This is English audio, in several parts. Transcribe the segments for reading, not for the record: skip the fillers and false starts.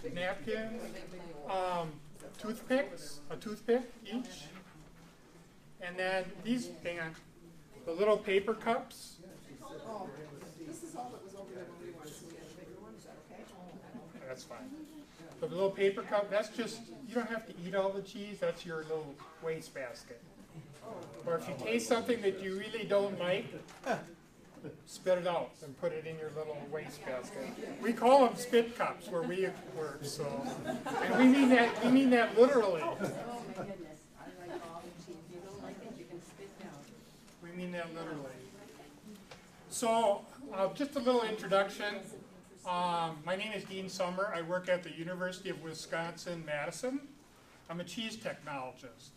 napkins, toothpicks, a toothpick each. And then these, hang on, the little paper cups. Oh, this is all that was over there when we went, so we had a bigger one, is that okay? That's fine. The little paper cup, that's just, you don't have to eat all the cheese, that's your little waste basket. Or if you taste something that you really don't like, spit it out and put it in your little waste basket. We call them spit cups where we work, so. And we mean that literally. Oh my goodness, I like all the cheese. If you don't like it, you can spit down. We mean that literally. So, just a little introduction. My name is Dean Sommer. I work at the University of Wisconsin-Madison. I'm a cheese technologist.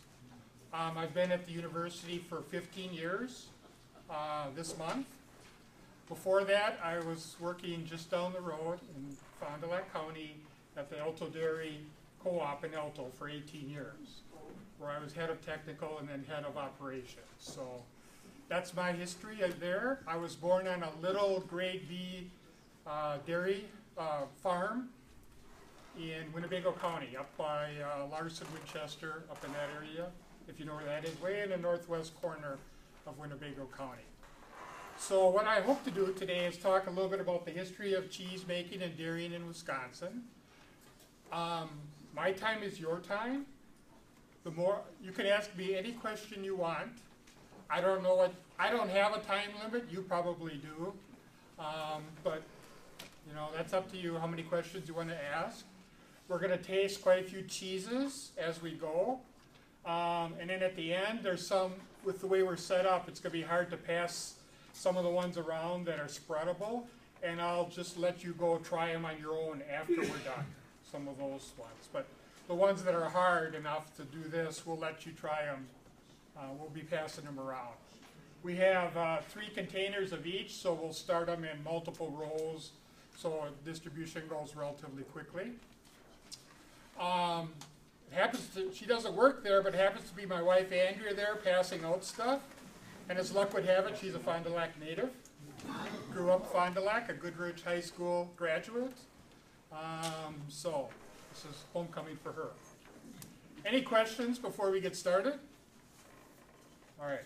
I've been at the university for 15 years this month. Before that, I was working just down the road in Fond du Lac County at the Alto Dairy Co-op in Alto for 18 years, where I was head of technical and then head of operations. So that's my history there. I was born on a little grade B dairy farm in Winnebago County, up by Larson, Winchester, up in that area, if you know where that is, way in the northwest corner of Winnebago County. So what I hope to do today is talk a little bit about the history of cheese making and dairying in Wisconsin. My time is your time. You can ask me any question you want. I don't have a time limit, you probably do. But you know, that's up to you how many questions you want to ask. We're going to taste quite a few cheeses as we go. And then at the end, there's some, with the way we're set up, it's going to be hard to pass some of the ones around that are spreadable. And I'll just let you go try them on your own after we're done, some of those ones. But the ones that are hard enough to do this, we'll let you try them. We'll be passing them around. We have 3 containers of each, so we'll start them in multiple rows so distribution goes relatively quickly. She doesn't work there, but it happens to be my wife Andrea there passing out stuff. And as luck would have it, she's a Fond du Lac native. Grew up Fond du Lac, a Goodrich High School graduate. So this is homecoming for her. Any questions before we get started? All right.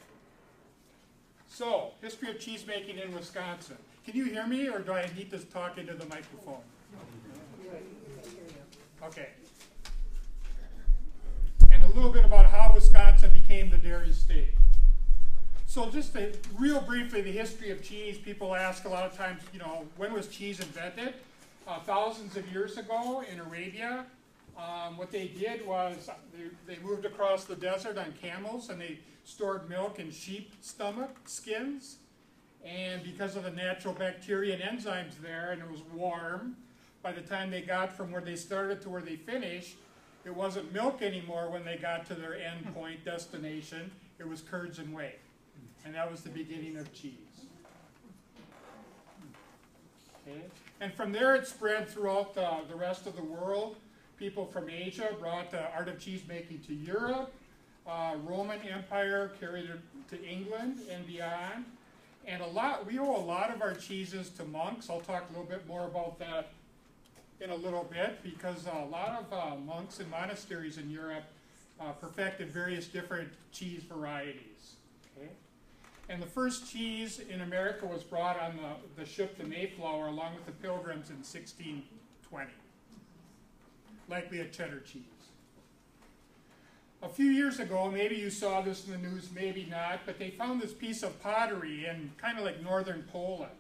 So, history of cheese making in Wisconsin. Can you hear me, or do I need to talk into the microphone? Okay. And a little bit about how Wisconsin became the dairy state. So just real briefly, the history of cheese. People ask a lot of times, you know, when was cheese invented? Thousands of years ago in Arabia. What they did was they moved across the desert on camels, and they stored milk in sheep stomach skins. And because of the natural bacteria and enzymes there, and it was warm, by the time they got from where they started to where they finished, it wasn't milk anymore when they got to their end point destination. It was curds and whey. And that was the beginning of cheese. Okay. And from there it spread throughout the rest of the world. People from Asia brought the art of cheese making to Europe. Roman Empire carried it to England and beyond. And we owe a lot of our cheeses to monks. I'll talk a little bit more about that in a little bit, because a lot of monks and monasteries in Europe perfected various different cheese varieties. Okay? And the first cheese in America was brought on the ship the Mayflower along with the Pilgrims in 1620. Likely a cheddar cheese. A few years ago, maybe you saw this in the news, maybe not, but they found this piece of pottery in kind of like northern Poland.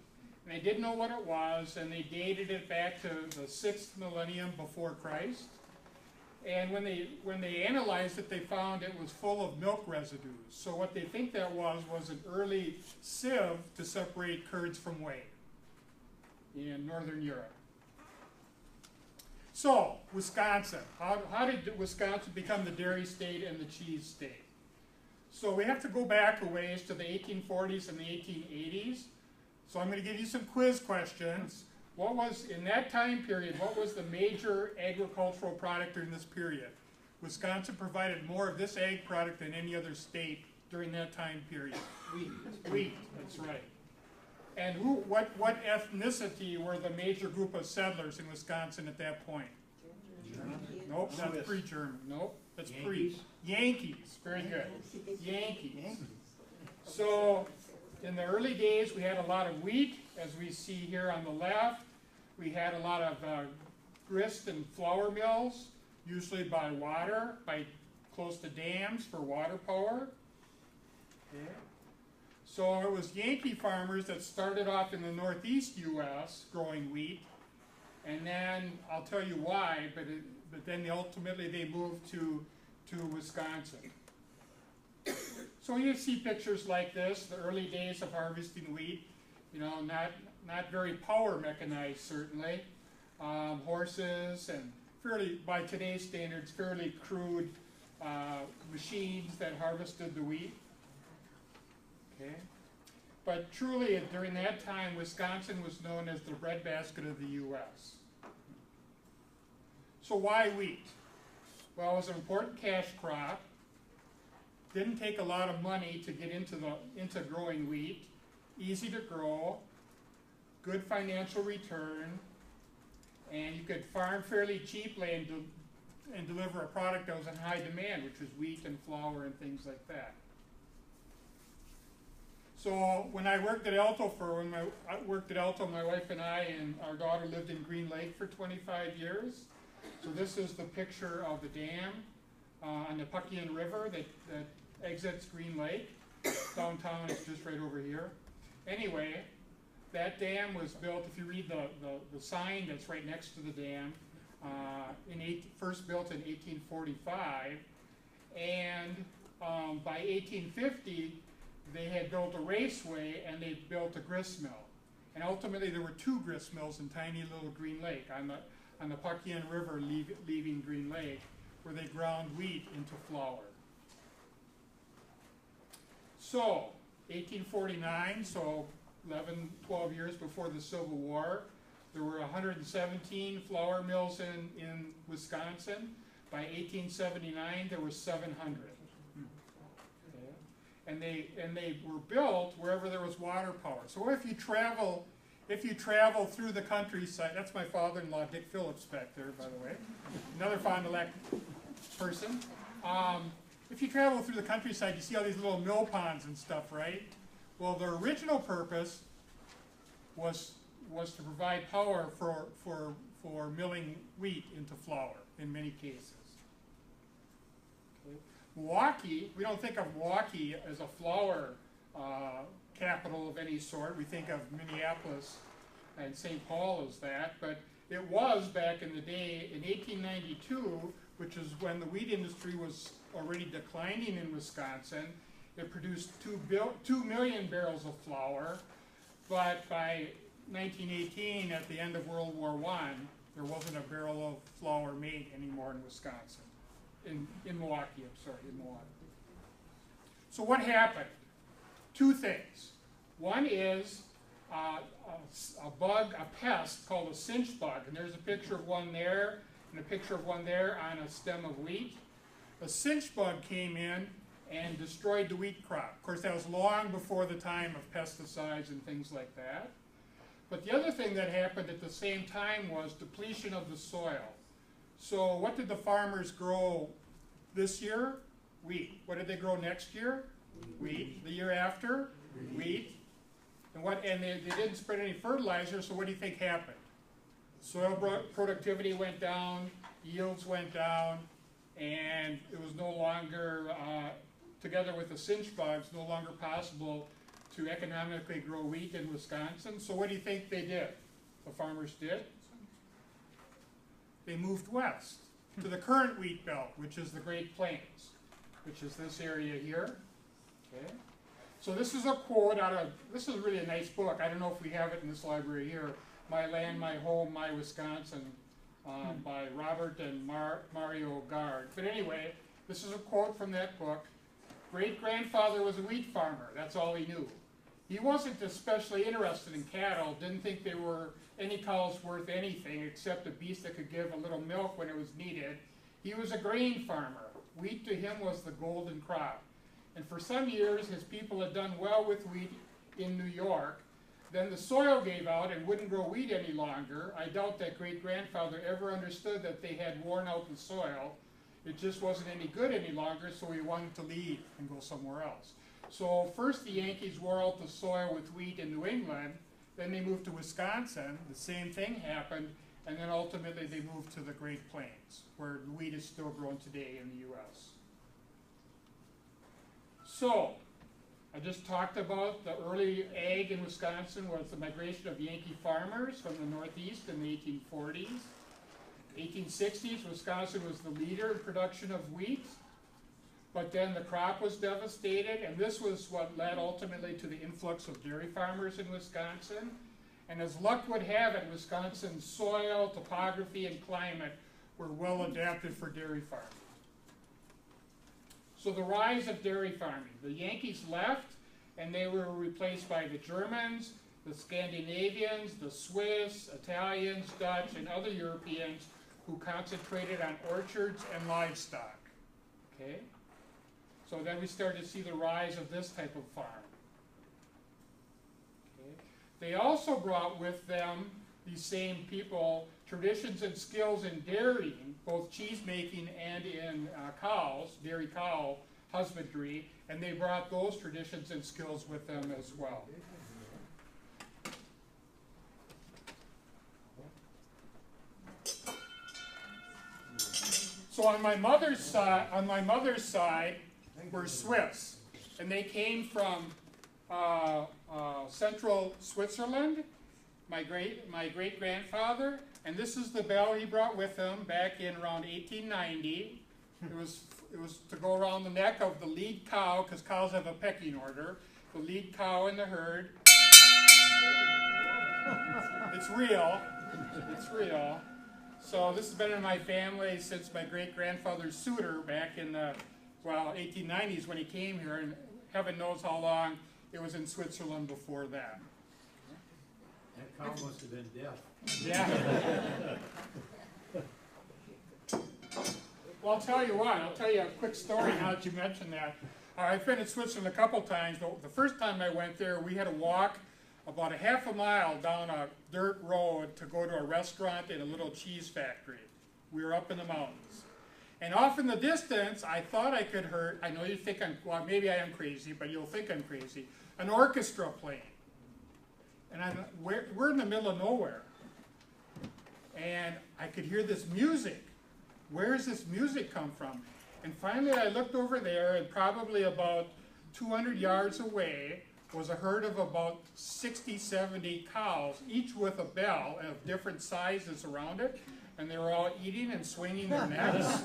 And they didn't know what it was, and they dated it back to the 6th millennium before Christ. And when they analyzed it, they found it was full of milk residues. So what they think that was an early sieve to separate curds from whey in northern Europe. So, Wisconsin. How did Wisconsin become the dairy state and the cheese state? So we have to go back a ways to the 1840s and the 1880s. So I'm going to give you some quiz questions. What was, in that time period, what was the major agricultural product during this period? Wisconsin provided more of this ag product than any other state during that time period. Wheat. Wheat, that's right. And what ethnicity were the major group of settlers in Wisconsin at that point? Nope, that's Swiss. pre-German. Nope, that's Yankees. Yankees, very good. Yankees. So, in the early days, we had a lot of wheat, as we see here on the left. We had a lot of grist and flour mills, usually by water, by close to dams for water power. Okay. So it was Yankee farmers that started off in the northeast U.S. growing wheat, and then I'll tell you why, but then ultimately they moved to Wisconsin. So you see pictures like this, the early days of harvesting wheat, you know, not very power mechanized certainly, horses and fairly, by today's standards, fairly crude machines that harvested the wheat. Okay. But truly, during that time, Wisconsin was known as the breadbasket of the U.S. So why wheat? Well, it was an important cash crop. Didn't take a lot of money to get into growing wheat. Easy to grow, good financial return, and you could farm fairly cheaply and deliver a product that was in high demand, which was wheat and flour and things like that. So when I worked at Alto my wife and I and our daughter lived in Green Lake for 25 years. So this is the picture of the dam on the Puckian River that exits Green Lake. Downtown is just right over here. Anyway, that dam was built, if you read the sign that's right next to the dam, first built in 1845, and by 1850, they had built a raceway and they built a grist mill. And ultimately there were 2 grist mills in tiny little Green Lake on the Puckian River leaving Green Lake, where they ground wheat into flour. So, 1849, so 11, 12 years before the Civil War, there were 117 flour mills in Wisconsin. By 1879, there were 700. And they were built wherever there was water power. So if you travel through the countryside, that's my father-in-law, Dick Phillips, back there, by the way, another Fond du Lac person. If you travel through the countryside, you see all these little mill ponds and stuff, right? Well, their original purpose was to provide power for milling wheat into flour in many cases. Okay. Milwaukee, we don't think of Milwaukee as a flour capital of any sort. We think of Minneapolis and St. Paul as that, but it was back in the day in 1892, which is when the wheat industry was already declining in Wisconsin. It produced 2 million barrels of flour, but by 1918, at the end of World War I, there wasn't a barrel of flour made anymore in Wisconsin. In Milwaukee, I'm sorry, in Milwaukee. So what happened? 2 things. One is a bug, a pest called a cinch bug, and there's a picture of one there and a picture of one there on a stem of wheat. A cinch bug came in and destroyed the wheat crop. Of course, that was long before the time of pesticides and things like that. But the other thing that happened at the same time was depletion of the soil. So what did the farmers grow this year? Wheat. What did they grow next year? Wheat. The year after? Wheat. And they didn't spread any fertilizer, so what do you think happened? Soil productivity went down, yields went down, and it was no longer, together with the cinch bugs, no longer possible to economically grow wheat in Wisconsin. So what do you think they did? The farmers did? They moved west to the current wheat belt, which is the Great Plains, which is this area here. Okay. So this is a quote out of, this is really a nice book. I don't know if we have it in this library here, My Land, My Home, My Wisconsin, by Robert and Mario Gard. But anyway, this is a quote from that book. Great-grandfather was a wheat farmer. That's all he knew. He wasn't especially interested in cattle, didn't think they were any cows worth anything except a beast that could give a little milk when it was needed. He was a grain farmer. Wheat to him was the golden crop. And for some years, his people had done well with wheat in New York, Then the soil gave out and wouldn't grow wheat any longer. I doubt that great-grandfather ever understood that they had worn out the soil. It just wasn't any good any longer, so he wanted to leave and go somewhere else. So first the Yankees wore out the soil with wheat in New England, then they moved to Wisconsin, the same thing happened, and then ultimately they moved to the Great Plains, where wheat is still grown today in the US. So, I just talked about the early ag in Wisconsin was the migration of Yankee farmers from the Northeast in the 1840s. 1860s, Wisconsin was the leader in production of wheat, but then the crop was devastated, and this was what led ultimately to the influx of dairy farmers in Wisconsin. And as luck would have it, Wisconsin's soil, topography, and climate were well adapted for dairy farming. So the rise of dairy farming. The Yankees left, and they were replaced by the Germans, the Scandinavians, the Swiss, Italians, Dutch, and other Europeans who concentrated on orchards and livestock. Okay? So then we started to see the rise of this type of farm. Okay? They also brought with them, these same people, traditions and skills in dairying, both cheese making and in cows, dairy cow husbandry, and they brought those traditions and skills with them as well. So on my mother's side, were Swiss, and they came from central Switzerland. My great-grandfather, and this is the bell he brought with him back in around 1890. It was to go around the neck of the lead cow, because cows have a pecking order. The lead cow in the herd. It's real. It's real. So this has been in my family since my great-grandfather's suitor back in the 1890s when he came here, and heaven knows how long it was in Switzerland before that. That cow must have been deaf. Yeah. Well, I'll tell you what. I'll tell you a quick story now that you mentioned that. I've been in Switzerland a couple times, but the first time I went there, we had to walk about a half a mile down a dirt road to go to a restaurant and a little cheese factory. We were up in the mountains. And off in the distance, I thought I could hear, I know you think well, maybe I am crazy, but you'll think I'm crazy, an orchestra playing. And we're in the middle of nowhere. And I could hear this music. Where does this music come from? And finally I looked over there, and probably about 200 yards away was a herd of about 60, 70 cows, each with a bell of different sizes around it. And they were all eating and swinging their necks.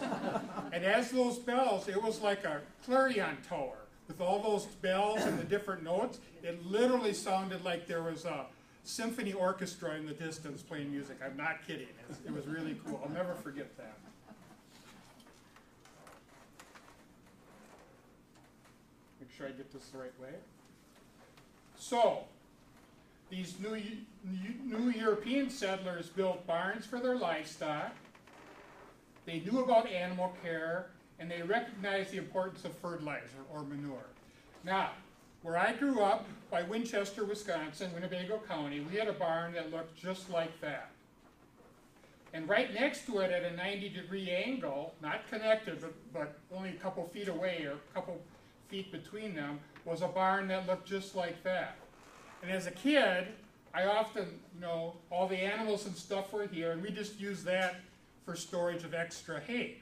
And as those bells, it was like a clarion tower. With all those bells and the different notes, it literally sounded like there was a symphony orchestra in the distance playing music. I'm not kidding. It was really cool. I'll never forget that. Make sure I get this the right way. So, these new European settlers built barns for their livestock. They knew about animal care, and they recognized the importance of fertilizer or manure. Now, where I grew up, by Winchester, Wisconsin, Winnebago County, we had a barn that looked just like that. And right next to it at a 90-degree angle, not connected, but only a couple feet away or a couple feet between them, was a barn that looked just like that. And as a kid, I often, all the animals and stuff were here, and we just used that for storage of extra hay.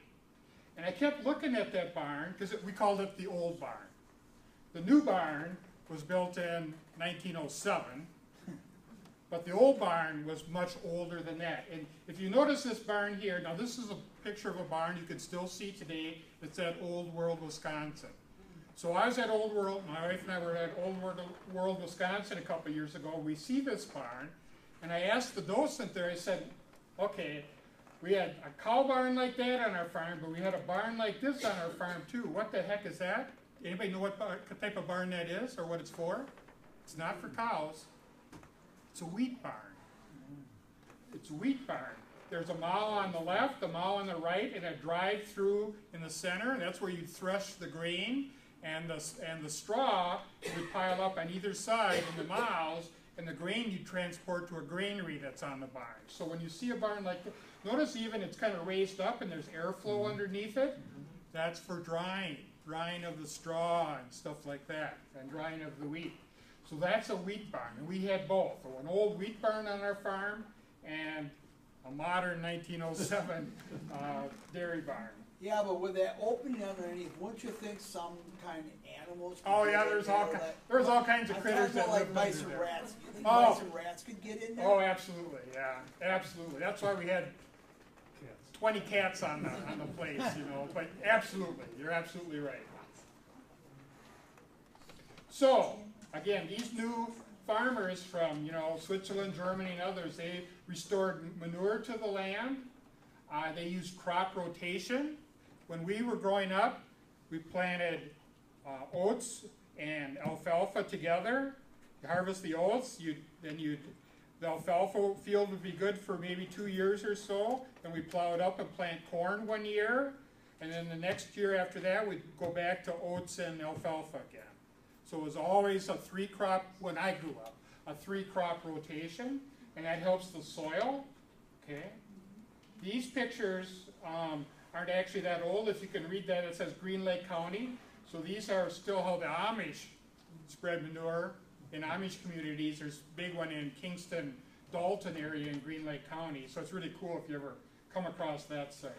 And I kept looking at that barn, because we called it the old barn. The new barn was built in 1907, but the old barn was much older than that. And if you notice this barn here, now this is a picture of a barn you can still see today. It's at Old World, Wisconsin. So I was at Old World, my wife and I were at Old World, Wisconsin a couple years ago. We see this barn, and I asked the docent there, I said, okay, we had a cow barn like that on our farm, but we had a barn like this on our farm too. What the heck is that? Anybody know what type of barn that is or what it's for? It's not for cows. It's a wheat barn. It's a wheat barn. There's a mow on the left, a mow on the right, and a drive-through in the center. And that's where you thresh the grain, and the straw would pile up on either side in the mows, and the grain you transport to a granary that's on the barn. So when you see a barn like that, notice even it's kind of raised up and there's airflow underneath it. That's for drying of the straw and stuff like that, and drying of the wheat. So that's a wheat barn, and we had both. So an old wheat barn on our farm and a modern 1907 dairy barn. Yeah, but with that opening underneath, wouldn't you think some kind of animals could Oh get yeah, in there's there all or ki- that- there's all kinds of I'm critters talking that about live like mice under and there. rats. Do you think Oh. mice and rats could get in there? Oh, absolutely, yeah, absolutely. That's why we had 20 cats on the place, you know. But absolutely, you're absolutely right. So again, these new farmers from Switzerland, Germany, and others, they restored manure to the land. They used crop rotation. When we were growing up, we planted oats and alfalfa together. You harvest the oats, the alfalfa field would be good for maybe 2 years or so. Then we plow it up and plant corn 1 year. And then the next year after that, we'd go back to oats and alfalfa again. So it was always a 3-crop, when I grew up, a 3-crop rotation. And that helps the soil, okay? These pictures aren't actually that old. If you can read that, it says Green Lake County. So these are still how the Amish spread manure in Amish communities. There's a big one in Kingston, Dalton area in Green Lake County. So it's really cool if you ever come across that site.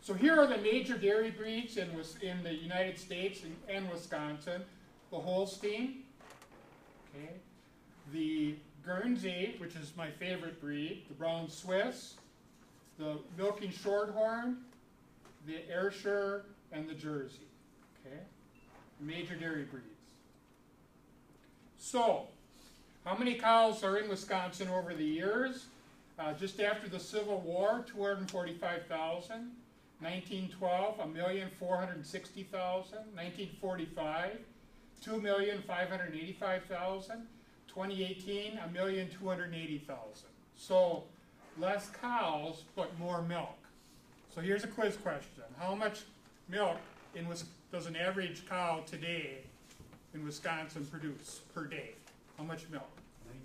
So here are the major dairy breeds in the United States and Wisconsin. The Holstein, okay, the Guernsey, which is my favorite breed, the Brown Swiss, the Milking Shorthorn, the Ayrshire, and the Jersey, okay? Major dairy breeds. So, how many cows are in Wisconsin over the years? Just after the Civil War, 245,000. 1912, 1,460,000. 1945, 2,585,000. 2018, 1,280,000. So less cows, but more milk. So here's a quiz question. How much milk does an average cow today in Wisconsin produce per day? How much milk?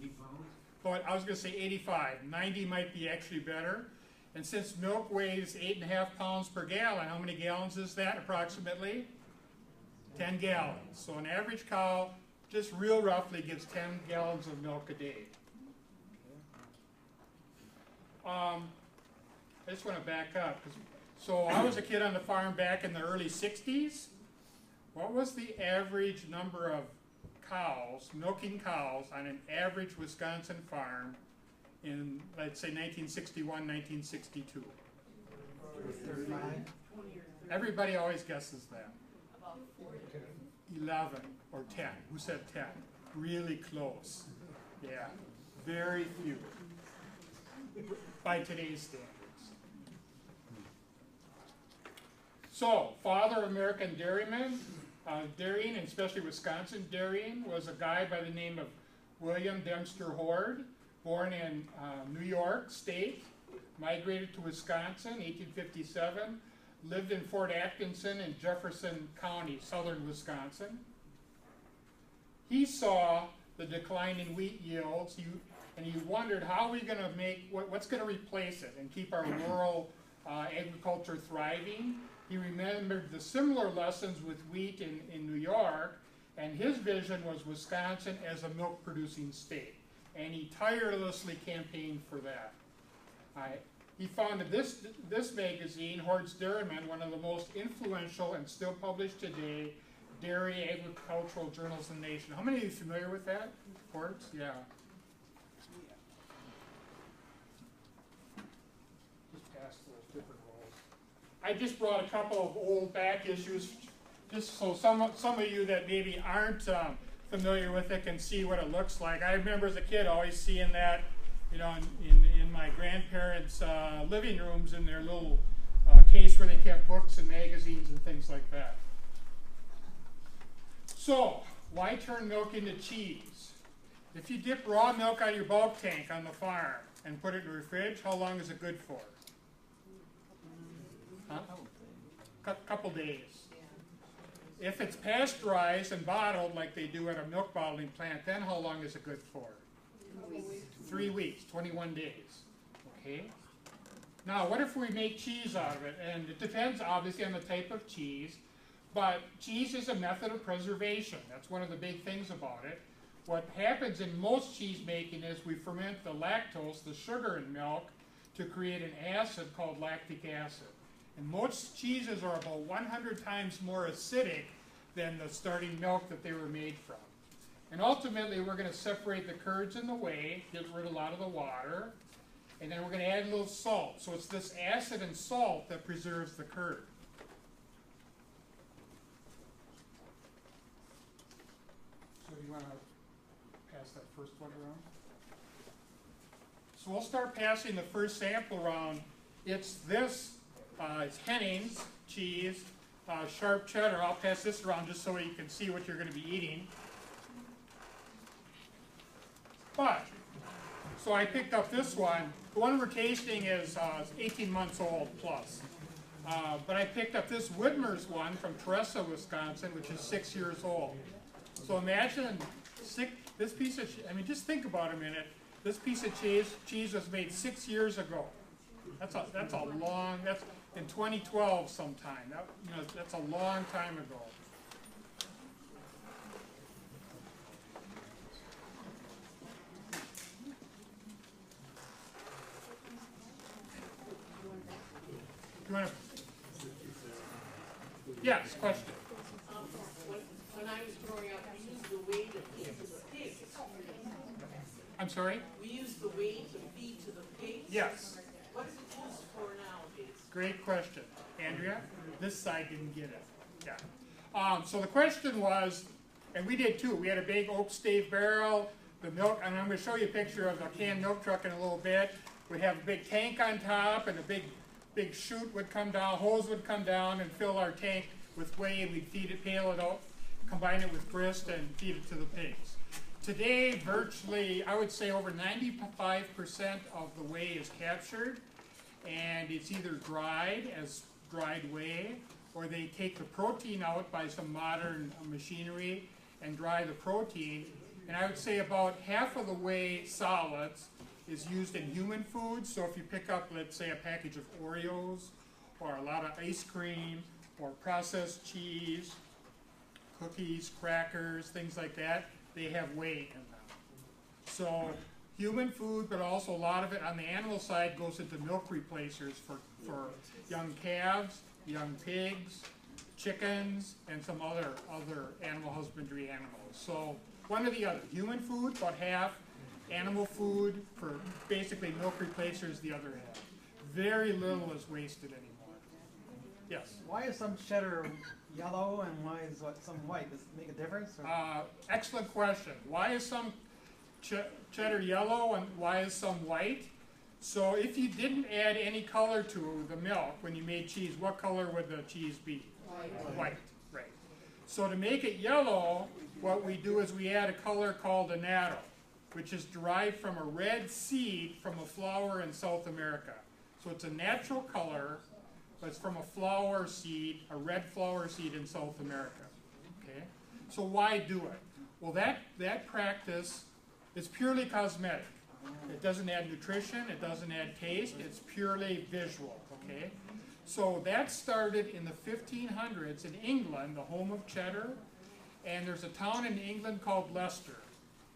90 pounds? But I was going to say 85. 90 might be actually better. And since milk weighs 8.5 pounds per gallon, how many gallons is that approximately? 10 gallons. So an average cow, just real roughly, gives 10 gallons of milk a day. I just want to back up. So I was a kid on the farm back in the early 60s. What was the average number of cows, milking cows, on an average Wisconsin farm in, let's say, 1961, 1962? 35. Everybody always guesses that. 11 or 10. Who said 10? Really close. Yeah, very few by today's standards. So, father of American dairymen, dairying, and especially Wisconsin dairying, was a guy by the name of William Dempster Horde, born in New York State, migrated to Wisconsin, 1857, lived in Fort Atkinson in Jefferson County, southern Wisconsin. He saw the decline in wheat yields, and he wondered how are we going to make, what's going to replace it and keep our rural agriculture thriving. He remembered the similar lessons with wheat in New York, and his vision was Wisconsin as a milk-producing state. And he tirelessly campaigned for that. He founded this magazine, Horde's Dairyman, one of the most influential and still published today dairy agricultural journals in the nation. How many of you are familiar with that? Horde's? Yeah. Just pass those different roles. I just brought a couple of old back issues, just so some of you that maybe aren't familiar with it can see what it looks like. I remember as a kid always seeing that, in my grandparents' living rooms in their little case where they kept books and magazines and things like that. So, why turn milk into cheese? If you dip raw milk out of your bulk tank on the farm and put it in the fridge, how long is it good for? Couple days. If it's pasteurized and bottled like they do at a milk bottling plant, then how long is it good for? 3 weeks, 21 days, okay? Now, what if we make cheese out of it? And it depends, obviously, on the type of cheese, but cheese is a method of preservation. That's one of the big things about it. What happens in most cheese making is we ferment the lactose, the sugar in milk, to create an acid called lactic acid. And most cheeses are about 100 times more acidic than the starting milk that they were made from. And ultimately, we're going to separate the curds in the whey, get rid of a lot of the water, and then we're going to add a little salt. So it's this acid and salt that preserves the curd. So do you want to pass that first one around? So we'll start passing the first sample around. It's this, it's Henning's cheese, sharp cheddar. I'll pass this around just so you can see what you're going to be eating. But, so I picked up this one. The one we're tasting is 18 months old plus. But I picked up this Widmer's one from Teresa, Wisconsin, which is 6 years old. So imagine this piece of, I mean, just think about it a minute. This piece of cheese was made 6 years ago. That's a long, that's in 2012 sometime. That's a long time ago. You want to? Yes, question. When I was growing up, we used the whey to feed to the pigs. I'm sorry? We used the whey to feed to the pigs? Yes. What is it used for nowadays? Great question. Andrea, this side didn't get it. Yeah. So the question was, and we did too, we had a big oak stave barrel, the milk, and I'm going to show you a picture of the canned milk truck in a little bit. We'd have a big tank on top, and a big chute would come down, hose would come down and fill our tank with whey, and we'd feed it, pail it out, combine it with grist, and feed it to the pigs. Today, virtually, I would say over 95% of the whey is captured, and it's either dried as dried whey, or they take the protein out by some modern machinery and dry the protein. And I would say about half of the whey solids is used in human food. So if you pick up, let's say, a package of Oreos, or a lot of ice cream, or processed cheese, cookies, crackers, things like that, they have whey in them. So human food, but also a lot of it on the animal side goes into milk replacers for young calves, young pigs, chickens, and some other animal husbandry animals. So one or the other. Human food, about half. Animal food for basically milk replacers, the other half. Very little is wasted anymore. Yes? Why is some cheddar yellow and why is some white? Does it make a difference? Or? Excellent question. Why is some cheddar yellow and why is some white? So if you didn't add any color to the milk when you made cheese, what color would the cheese be? White, right. So to make it yellow, what we do is we add a color called annatto, which is derived from a red seed from a flower in South America. So it's a natural color, but it's from a flower seed, a red flower seed in South America. Okay? So why do it? Well, that practice is purely cosmetic. It doesn't add nutrition, it doesn't add taste, it's purely visual. Okay? So that started in the 1500s in England, the home of cheddar, and there's a town in England called Leicester.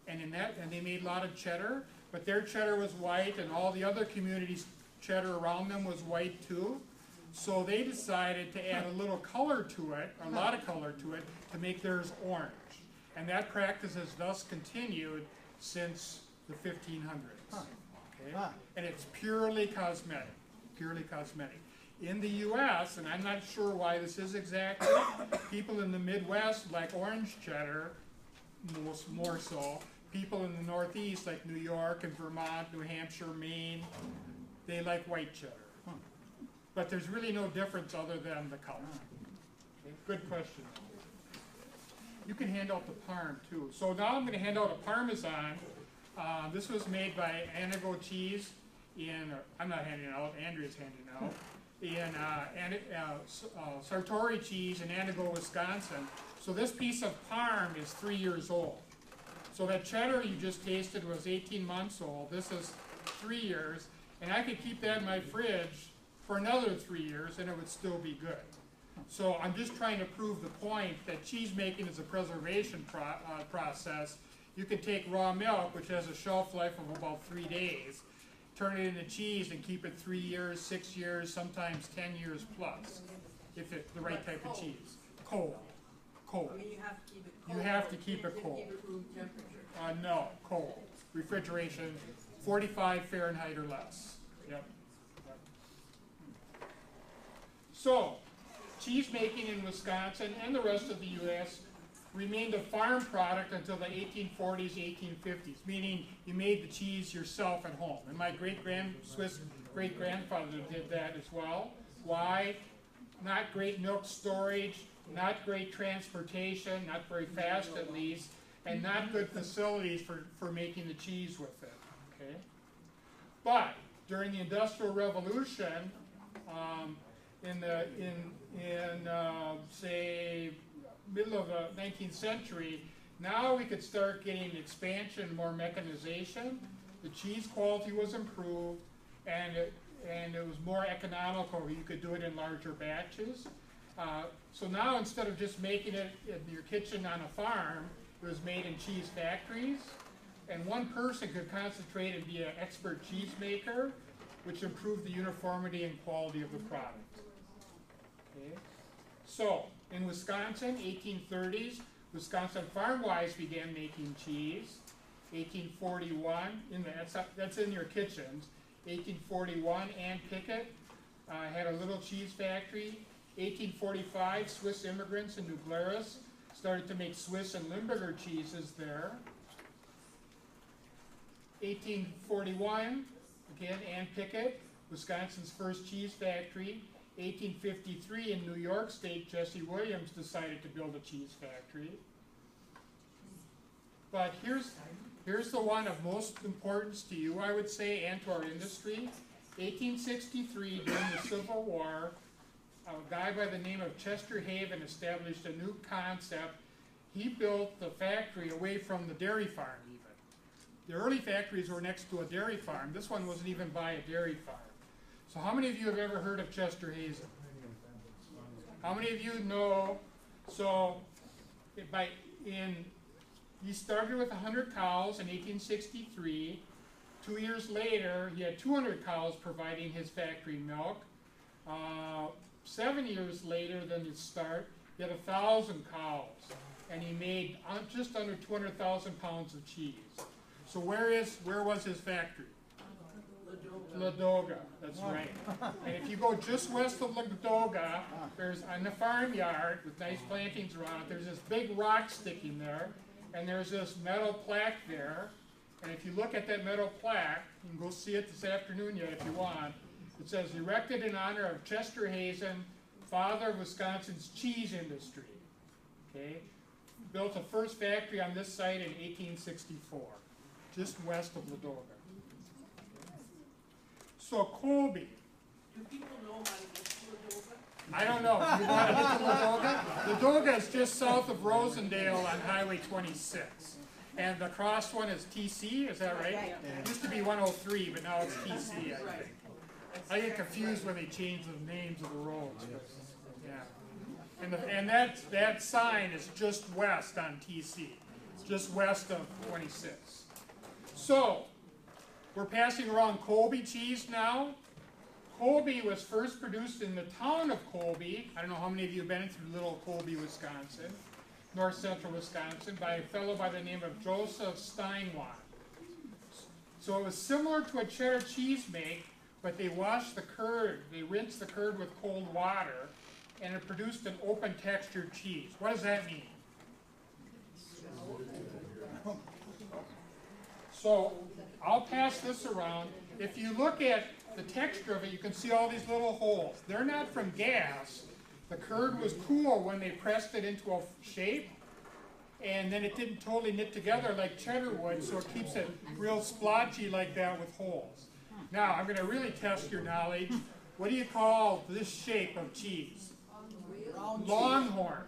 And they made a lot of cheddar, but their cheddar was white, and all the other communities' cheddar around them was white too. So they decided to add a little color to it, a lot of color to it, to make theirs orange. And that practice has thus continued since the 1500s. Okay? And it's purely cosmetic, purely cosmetic. In the U.S., and I'm not sure why this is exactly, people in the Midwest like orange cheddar, more so. People in the Northeast, like New York and Vermont, New Hampshire, Maine, they like white cheddar. But there's really no difference other than the color. Okay, good question. You can hand out the parm too. So now I'm going to hand out a Parmesan. This was made by Anago Cheese, I'm not handing it out, Andrea's handing out, Sartori cheese in Antigo, Wisconsin. So this piece of Parm is 3 years old. So that cheddar you just tasted was 18 months old. This is 3 years, and I could keep that in my fridge for another 3 years and it would still be good. So I'm just trying to prove the point that cheese making is a preservation process. You can take raw milk, which has a shelf life of about 3 days, turn it into cheese and keep it 3 years, 6 years, sometimes 10 years plus, if it's the right type of cheese. Cold. Cold. I mean, you have to keep it cold. You have to keep it cold. Keep it room temperature. No, cold. Refrigeration, 45 Fahrenheit or less. Yep. So, cheese making in Wisconsin and the rest of the U.S. remained a farm product until the 1840s, 1850s, meaning you made the cheese yourself at home. And my Swiss great-grandfather did that as well. Why? Not great milk storage, not great transportation, not very fast at least, and not good facilities for making the cheese with it. Okay? But during the Industrial Revolution, say middle of the 19th century, now we could start getting expansion, more mechanization. The cheese quality was improved, and it was more economical. You could do it in larger batches. So now instead of just making it in your kitchen on a farm, it was made in cheese factories, and one person could concentrate and be an expert cheese maker, which improved the uniformity and quality of the product. Okay. So, in Wisconsin, 1830s, Wisconsin Farmwise began making cheese. 1841, that's in your kitchens. 1841, Ann Pickett had a little cheese factory. 1845, Swiss immigrants in New Glarus started to make Swiss and Limburger cheeses there. 1841, again, Ann Pickett, Wisconsin's first cheese factory. 1853, in New York State, Jesse Williams decided to build a cheese factory. But here's the one of most importance to you, I would say, and to our industry. 1863, during the Civil War, a guy by the name of Chester Haven established a new concept. He built the factory away from the dairy farm even. The early factories were next to a dairy farm. This one wasn't even by a dairy farm. So how many of you have ever heard of Chester Hazen? How many of you know? So he started with 100 cows in 1863. 2 years later, he had 200 cows providing his factory milk. 7 years later than his start, he had 1,000 cows, and he made just under 200,000 pounds of cheese. So where was his factory? Ladoga, that's right. And if you go just west of Ladoga, there's on the farmyard with nice plantings around it, there's this big rock sticking there, and there's this metal plaque there. And if you look at that metal plaque, you can go see it this afternoon yet if you want. It says, erected in honor of Chester Hazen, father of Wisconsin's cheese industry. Okay? Built the first factory on this site in 1864, just west of Ladoga. So Colby. Do people know how to get to Ladoga? I don't know. You want to get to Ladoga? Ladoga is just south of Rosendale on Highway 26. And the cross one is TC, is that right? It used to be 103, but now it's TC, I think. I get confused when they change the names of the roads. Yeah. And that sign is just west on TC, just west of 26. So, we're passing around Colby cheese now. Colby was first produced in the town of Colby. I don't know how many of you have been through little Colby, Wisconsin, north central Wisconsin, by a fellow by the name of Joseph Steinway. So it was similar to a cheddar cheese make, but they washed the curd, they rinsed the curd with cold water, and it produced an open textured cheese. What does that mean? So I'll pass this around. If you look at the texture of it, you can see all these little holes. They're not from gas. The curd was cool when they pressed it into a shape, and then it didn't totally knit together like cheddar would, so it keeps it real splotchy like that with holes. Now, I'm going to really test your knowledge. What do you call this shape of cheese? Round Longhorn.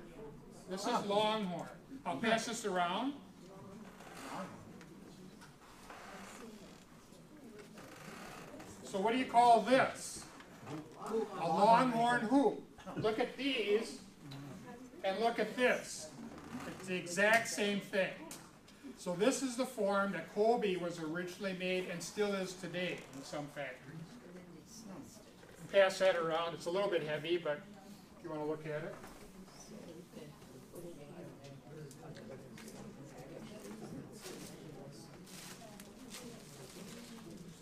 This is longhorn. I'll pass this around. So what do you call this? A longhorn hoop. Look at these and look at this. It's the exact same thing. So this is the form that Colby was originally made and still is today in some factories. Pass that around. It's a little bit heavy, but if you want to look at it.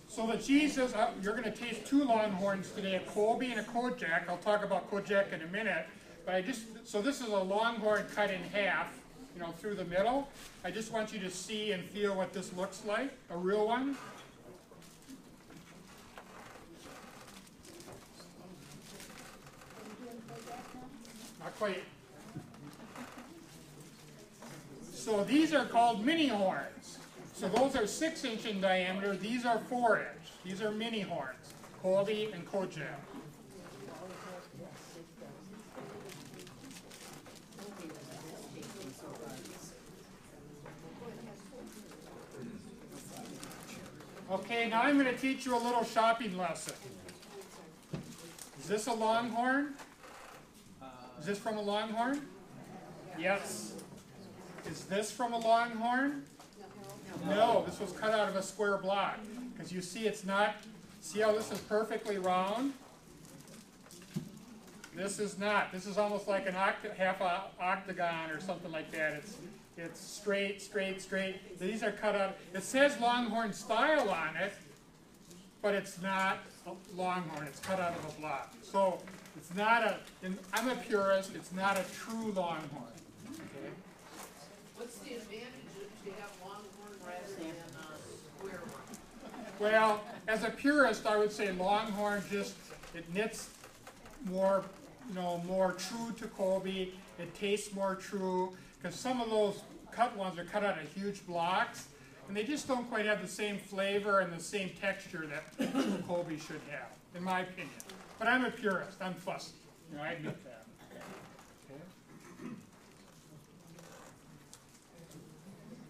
So the cheeses, you're going to taste two Longhorns today, a Colby and a Kojak. I'll talk about Kojak in a minute. But so this is a Longhorn cut in half, you know, through the middle. I just want you to see and feel what this looks like, a real one. Not quite. So these are called mini horns. So those are 6-inch in diameter. These are 4-inch. These are mini horns, Colby and Kojak. Okay, now I'm going to teach you a little shopping lesson. Is this a Longhorn? Is this from a Longhorn? Yes. Is this from a Longhorn? No, this was cut out of a square block. Because you see it's not, see how this is perfectly round? This is not. This is almost like an half octagon or something like that. It's straight, straight, straight. These are cut out. It says Longhorn style on it, but it's not Longhorn. It's cut out of a block. So it's not a, I'm a purist, it's not a true Longhorn. Okay? What's the advantage if you have Longhorn rather than a square one? Well, as a purist, I would say Longhorn just, it knits more, you know, more true to Colby. It tastes more true, because some of those cut ones are cut out of huge blocks, and they just don't quite have the same flavor and the same texture that true Colby should have, in my opinion. But I'm a purist. I'm fussy. You know, I admit that. Okay.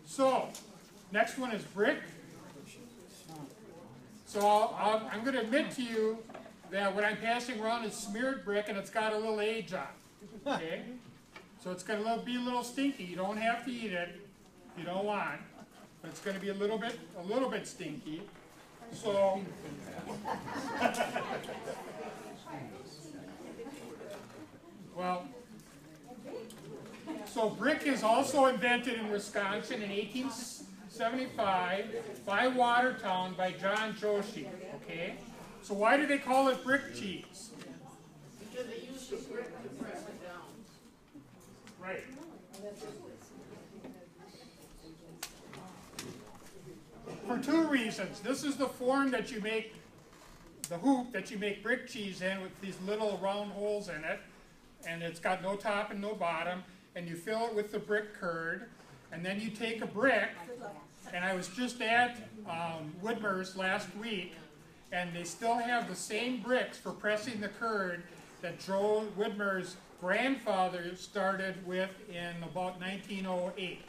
So, next one is brick. So I'm going to admit to you that what I'm passing around is smeared brick, and it's got a little age on it. Okay? So it's going to be a little stinky. You don't have to eat it if you don't want, but it's going to be a little bit stinky. So well, so brick is also invented in Wisconsin in 1875 by Watertown by John Joshi. Okay, so why do they call it brick cheese? Because they use the brick to press it down. Right. For two reasons. This is the form that you make, the hoop that you make brick cheese in with these little round holes in it, and it's got no top and no bottom, and you fill it with the brick curd, and then you take a brick, and I was just at Woodmer's last week, and they still have the same bricks for pressing the curd that Joe Woodmer's grandfather started with in about 1908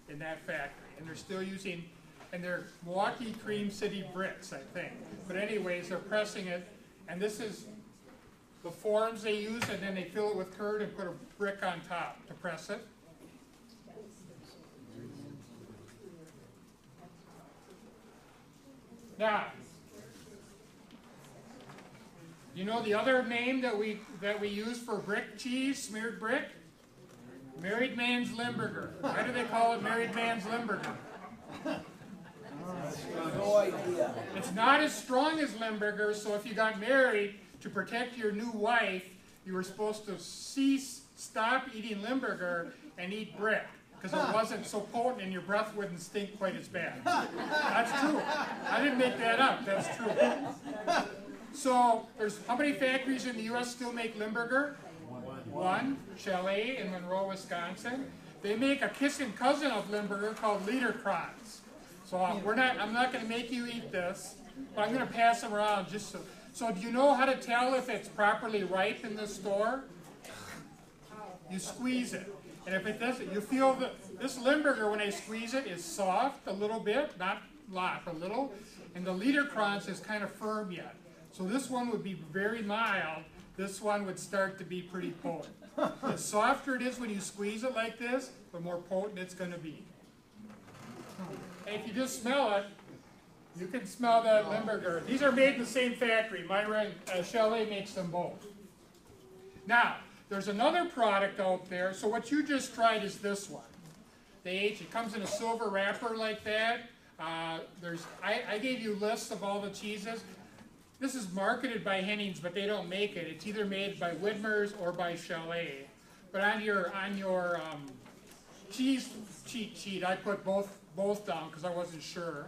in that factory, and they're still using, and they're Milwaukee Cream City bricks, I think. But anyways, they're pressing it, and this is the forms they use, and then they fill it with curd and put a brick on top to press it. Now, you know the other name that we use for brick cheese, smeared brick? Married man's Limburger. Why do they call it married man's Limburger? No idea. It's not as strong as Limburger, so if you got married, to protect your new wife, you were supposed to stop eating Limburger and eat brick, because it wasn't so potent and your breath wouldn't stink quite as bad. That's true. I didn't make that up. That's true. So, there's how many factories in the U.S. still make Limburger? One. Chalet in Monroe, Wisconsin. They make a kissing cousin of Limburger called Liederkranz. So I'm not going to make you eat this. But I'm gonna pass them around just so do you know how to tell if it's properly ripe in the store? You squeeze it. And if it doesn't, you feel that this Limburger, when I squeeze it, is soft a little bit, not a lot, a little. And the Liederkranz is kind of firm yet. So this one would be very mild. This one would start to be pretty potent. The softer it is when you squeeze it like this, the more potent it's going to be. And if you just smell it, you can smell that Limburger. These are made in the same factory. Myra Chalet makes them both. Now, there's another product out there. So what you just tried is this one. It comes in a silver wrapper like that. I gave you lists of all the cheeses. This is marketed by Hennings, but they don't make it. It's either made by Widmer's or by Chalet. But on your cheese cheat sheet, I put both down because I wasn't sure.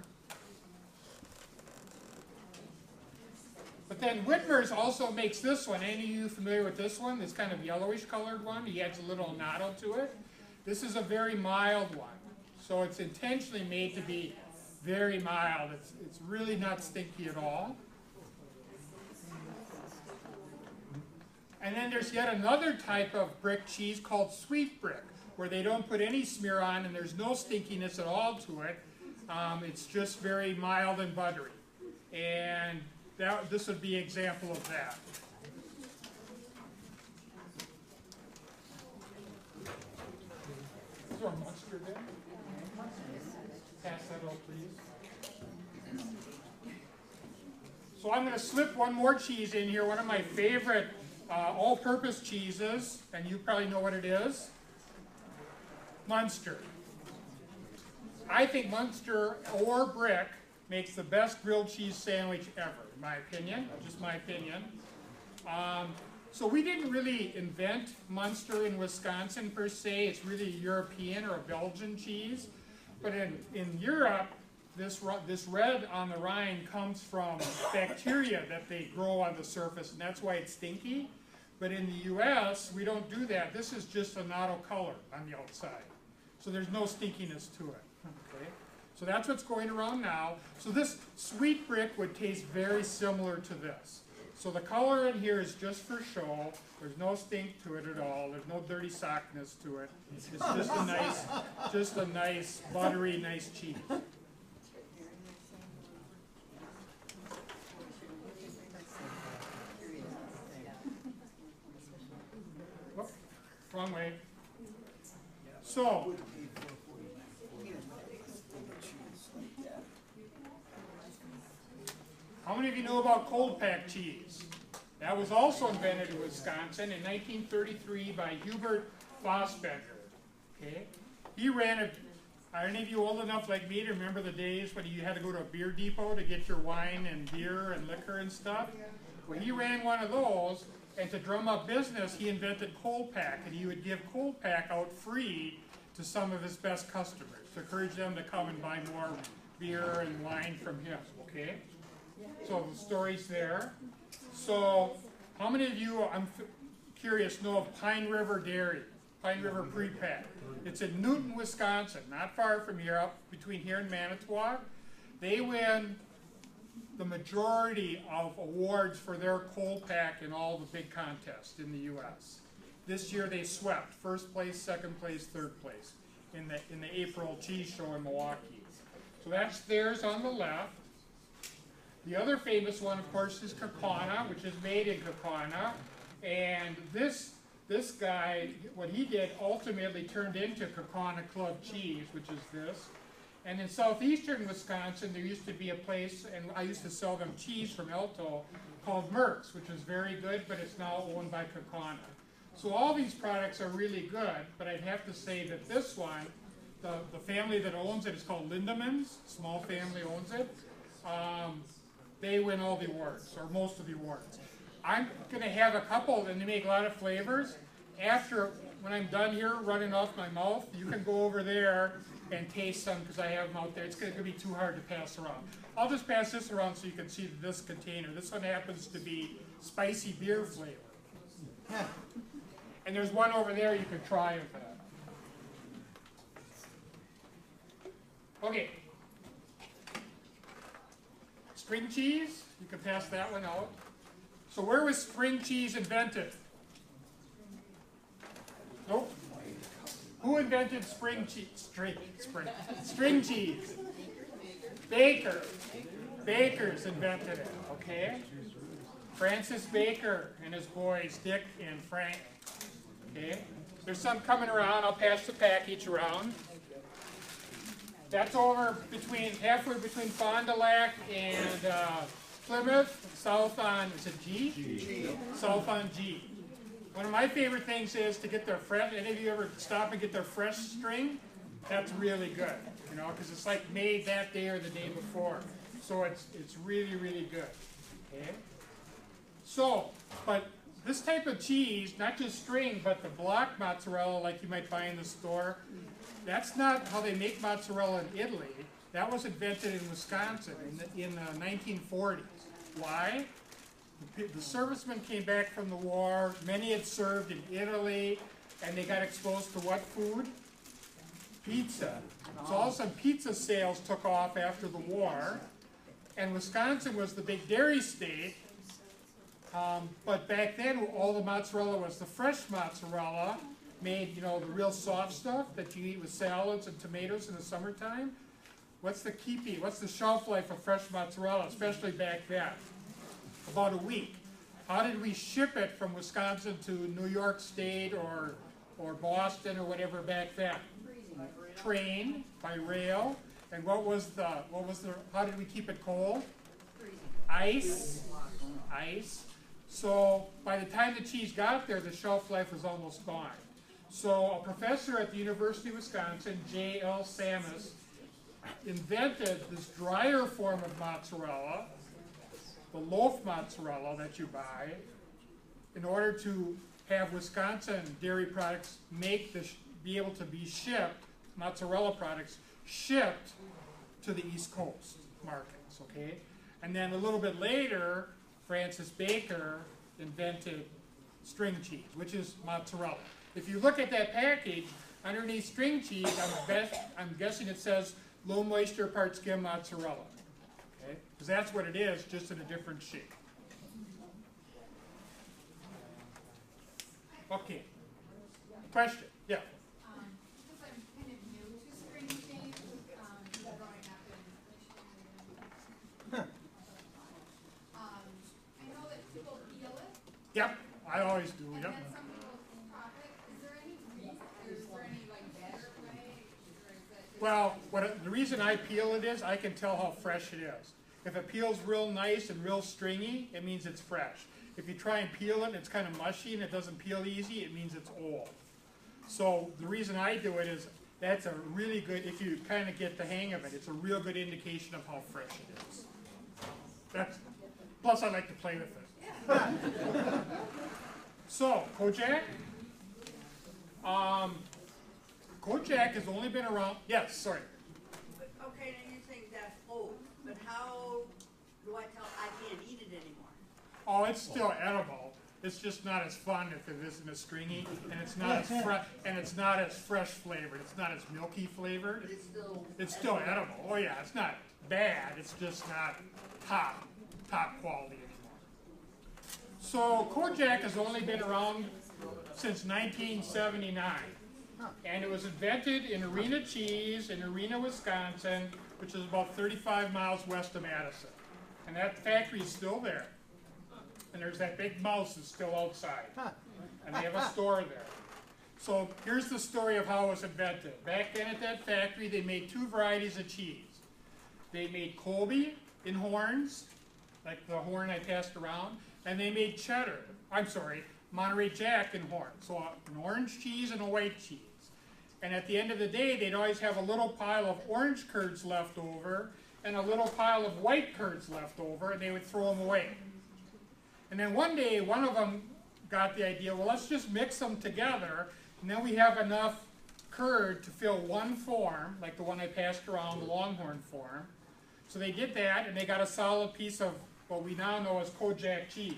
But then Widmer's also makes this one. Any of you familiar with this one? This kind of yellowish colored one. He adds a little annatto to it. This is a very mild one. So it's intentionally made to be very mild. It's really not stinky at all. And then there's yet another type of brick cheese called sweet brick, where they don't put any smear on and there's no stinkiness at all to it. It's just very mild and buttery. And this would be an example of that. Is there a mustard there? Pass that out, please. So I'm going to slip one more cheese in here, one of my favorite all-purpose cheeses, and you probably know what it is. Munster. I think Munster or brick makes the best grilled cheese sandwich ever, in my opinion, just my opinion. So we didn't really invent Munster in Wisconsin per se. It's really a European or a Belgian cheese. But in Europe, this red on the rind comes from bacteria that they grow on the surface, and that's why it's stinky. But in the US, we don't do that. This is just annatto color on the outside. So there's no stinkiness to it. Okay? So that's what's going around now. So this sweet brick would taste very similar to this. So the color in here is just for show. There's no stink to it at all. There's no dirty sockness to it. It's just a nice, buttery, nice cheese. Whoop, wrong way. So, how many of you know about cold pack cheese? That was also invented in Wisconsin in 1933 by Hubert Fossbender. Okay, he ran it. Are any of you old enough like me to remember the days when you had to go to a beer depot to get your wine and beer and liquor and stuff? Well, he ran one of those, and to drum up business, he invented cold pack, and he would give cold pack out free to some of his best customers to encourage them to come and buy more beer and wine from him. Okay. So the story's there. So how many of you, I'm curious, know of Pine River Dairy, Pine River Pre-Pack? It's in Newton, Wisconsin, not far from here, up between here and Manitowoc. They win the majority of awards for their cold pack in all the big contests in the U.S. This year they swept first place, second place, third place in the April cheese show in Milwaukee. So that's theirs on the left. The other famous one, of course, is Kaukauna, which is made in Kaukauna. And this guy, what he did, ultimately turned into Kaukauna Club cheese, which is this. And in southeastern Wisconsin, there used to be a place, and I used to sell them cheese from Elto, called Merck's, which is very good, but it's now owned by Kaukauna. So all these products are really good, but I'd have to say that this one, the family that owns it is called Lindemans, small family owns it. They win all the awards, or most of the awards. I'm going to have a couple, and they make a lot of flavors. When I'm done here running off my mouth, you can go over there and taste some, because I have them out there. It's going to be too hard to pass around. I'll just pass this around so you can see this container. This one happens to be spicy beer flavor. And there's one over there you can try with that. Okay. Spring cheese, you can pass that one out. So where was spring cheese invented? Nope. Who invented spring cheese? Spring cheese. Baker. Bakers invented it, okay? Francis Baker and his boys, Dick and Frank. Okay? There's some coming around. I'll pass the package around. That's over halfway between Fond du Lac and Plymouth, south on, is it G? G. South on G. One of my favorite things is to get their fresh, any of you ever stop and get their fresh string? That's really good, you know, because it's like made that day or the day before. So it's really, really good, okay? So, but this type of cheese, not just string, but the block mozzarella like you might buy in the store, that's not how they make mozzarella in Italy. That was invented in Wisconsin in the 1940s. Why? The servicemen came back from the war. Many had served in Italy, and they got exposed to what food? Pizza. So all of a sudden, pizza sales took off after the war, and Wisconsin was the big dairy state. But back then, all the mozzarella was the fresh mozzarella, made, you know, the real soft stuff that you eat with salads and tomatoes in the summertime. What's the shelf life of fresh mozzarella, especially back then? About a week. How did we ship it from Wisconsin to New York State or Boston or whatever back then? Train, by rail. And how did we keep it cold? Ice. So by the time the cheese got there, the shelf life was almost gone. So a professor at the University of Wisconsin, J.L. Sammis, invented this drier form of mozzarella, the loaf mozzarella that you buy, in order to have Wisconsin dairy products be able to be shipped, mozzarella products shipped to the East Coast markets, okay? And then a little bit later, Francis Baker invented string cheese, which is mozzarella. If you look at that package, underneath string cheese, I'm guessing it says low moisture part skim mozzarella, okay? Because that's what it is, just in a different shape. Okay. Question? Yeah. Because I'm kind of new to spring cheese, growing up in Michigan. I know that people peel it. Yep, I always do, And yep. then some people chop it. Is there any reason, or is there any like better way? Or is that just Well, the reason I peel it is I can tell how fresh it is. If it peels real nice and real stringy, it means it's fresh. If you try and peel it and it's kind of mushy and it doesn't peel easy, it means it's old. So the reason I do it is that's a really good, if you kind of get the hang of it, it's a real good indication of how fresh it is. Plus I like to play with it. So, Kojak. Kojak has only been around, yes, sorry. Okay, now you're saying that's old, but how do I tell I can't eat it anymore? Oh, it's still edible. It's just not as fun if it isn't as stringy, and it's not as fresh flavored. It's not as milky flavored. But It's still edible. Oh yeah, it's not bad. It's just not top quality anymore. So Kojak has only been around since 1979, and it was invented in Arena Cheese in Arena, Wisconsin, which is about 35 miles west of Madison, and that factory is still there. And there's that big mouse that's still outside. And they have a store there. So here's the story of how it was invented. Back then at that factory, they made two varieties of cheese. They made Colby in horns, like the horn I passed around, and they made Monterey Jack in horns. So an orange cheese and a white cheese. And at the end of the day, they'd always have a little pile of orange curds left over and a little pile of white curds left over, and they would throw them away. And then one day, one of them got the idea, well, let's just mix them together, and then we have enough curd to fill one form, like the one I passed around, the Longhorn form. So they did that, and they got a solid piece of what we now know as Kojak cheese.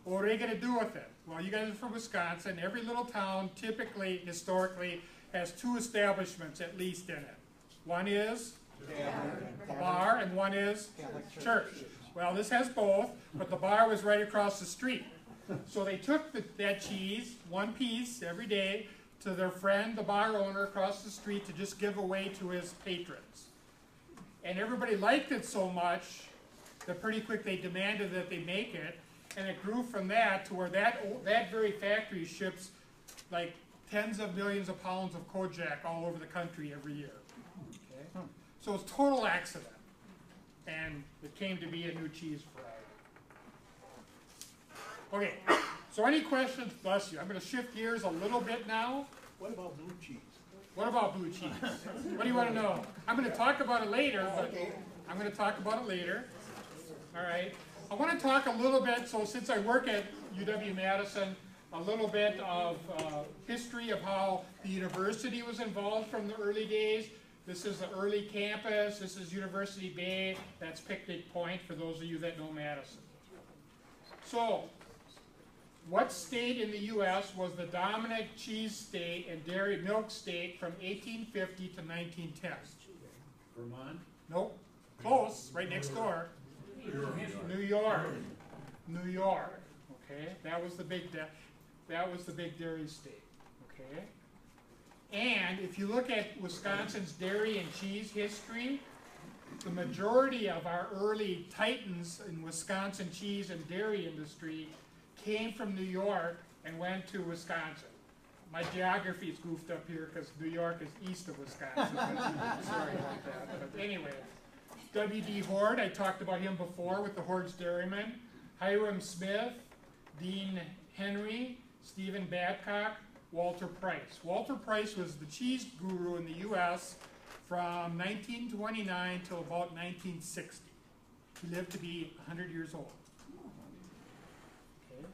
What are they going to do with it? Well, you guys are from Wisconsin. Every little town, typically, historically, has two establishments at least in it. One is The bar, and one is Catholic church. Well, this has both, but the bar was right across the street. So they took that cheese, one piece every day, to their friend, the bar owner across the street, to just give away to his patrons. And everybody liked it so much that pretty quick they demanded that they make it, and it grew from that to where that very factory ships like tens of millions of pounds of Kojak all over the country every year. Okay? So it's total accident, and it came to be a new cheese variety. Okay, so any questions? Bless you. I'm going to shift gears a little bit now. What about blue cheese? What about blue cheese? What do you want to know? I'm going to talk about it later, but I'm going to talk about it later. All right. I want to talk a little bit, so since I work at UW-Madison, a little bit of history of how the university was involved from the early days. This is the early campus. This is University Bay. That's Picnic Point for those of you that know Madison. So, what state in the U.S. was the dominant cheese state and dairy milk state from 1850 to 1910? Vermont? Nope. Close. Right next door. New York. New York. Okay. That was the big dairy state. Okay. And if you look at Wisconsin's dairy and cheese history, the majority of our early titans in Wisconsin cheese and dairy industry came from New York and went to Wisconsin. My geography is goofed up here because New York is east of Wisconsin. Sorry about that. But anyway, W.D. Horde, I talked about him before with the Horde's Dairymen. Hiram Smith, Dean Henry, Stephen Babcock, Walter Price. Walter Price was the cheese guru in the U.S. from 1929 till about 1960. He lived to be 100 years old. Okay.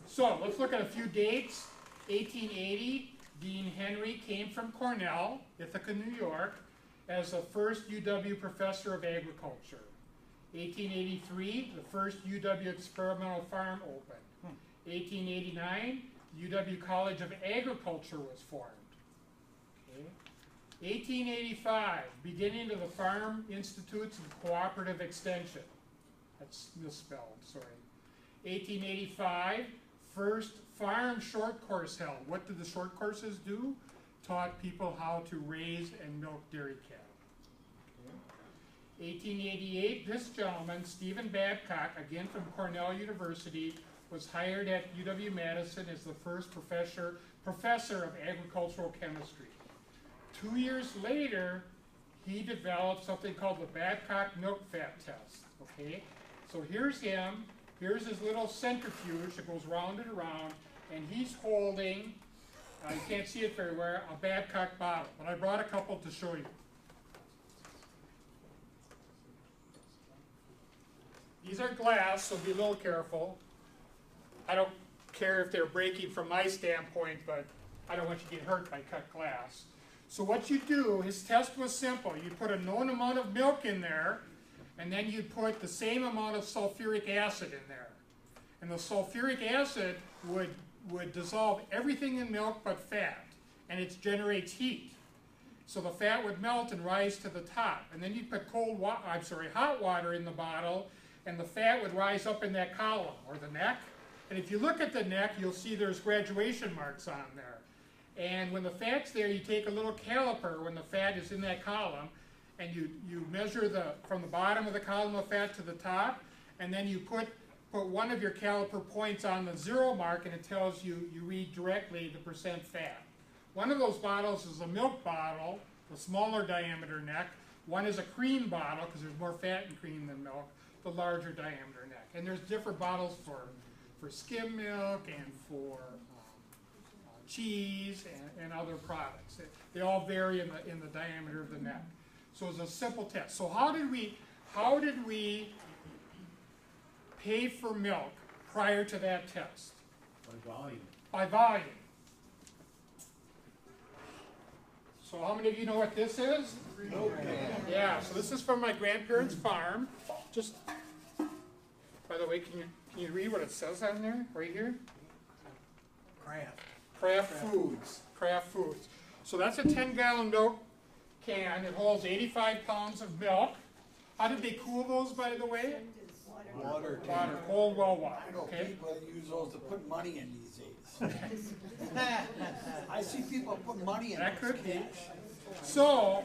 So let's look at a few dates. 1880, Dean Henry came from Cornell, Ithaca, New York, as the first UW professor of agriculture. 1883, the first UW experimental farm opened. 1889, UW College of Agriculture was formed. Okay. 1885, beginning of the Farm Institutes of Cooperative Extension. That's misspelled, sorry. 1885, first farm short course held. What did the short courses do? Taught people how to raise and milk dairy cattle. Okay. 1888, this gentleman, Stephen Babcock, again from Cornell University, was hired at UW-Madison as the first professor of agricultural chemistry. 2 years later, he developed something called the Babcock milk fat test. Okay, so here's him. Here's his little centrifuge that goes round and around, and he's holding, you can't see it very well, a Babcock bottle. But I brought a couple to show you. These are glass, so be a little careful. I don't care if they're breaking from my standpoint, but I don't want you to get hurt by cut glass. So what you do, his test was simple. You put a known amount of milk in there, and then you put the same amount of sulfuric acid in there. And the sulfuric acid would dissolve everything in milk but fat, and it generates heat. So the fat would melt and rise to the top. And then you put hot water in the bottle, and the fat would rise up in that column, or the neck. And if you look at the neck, you'll see there's graduation marks on there. And when the fat's there, you take a little caliper when the fat is in that column, and you measure from the bottom of the column of fat to the top, and then you put one of your caliper points on the 0 mark, and it tells you read directly the percent fat. One of those bottles is a milk bottle, the smaller diameter neck. One is a cream bottle, because there's more fat in cream than milk, the larger diameter neck. And there's different bottles for skim milk and for cheese and other products. They all vary in the diameter of the neck. So it's a simple test. So how did we pay for milk prior to that test? By volume. By volume. So how many of you know what this is? Yeah, so this is from my grandparents' farm. Just, by the way, can you read what it says on there, right here? Kraft Foods. Kraft Foods. So that's a 10-gallon milk can. It holds 85 pounds of milk. How did they cool those, by the way? Water. Water, cold well water, I know okay? people that use those to put money in these days. I see people put money in That those could be. cash. So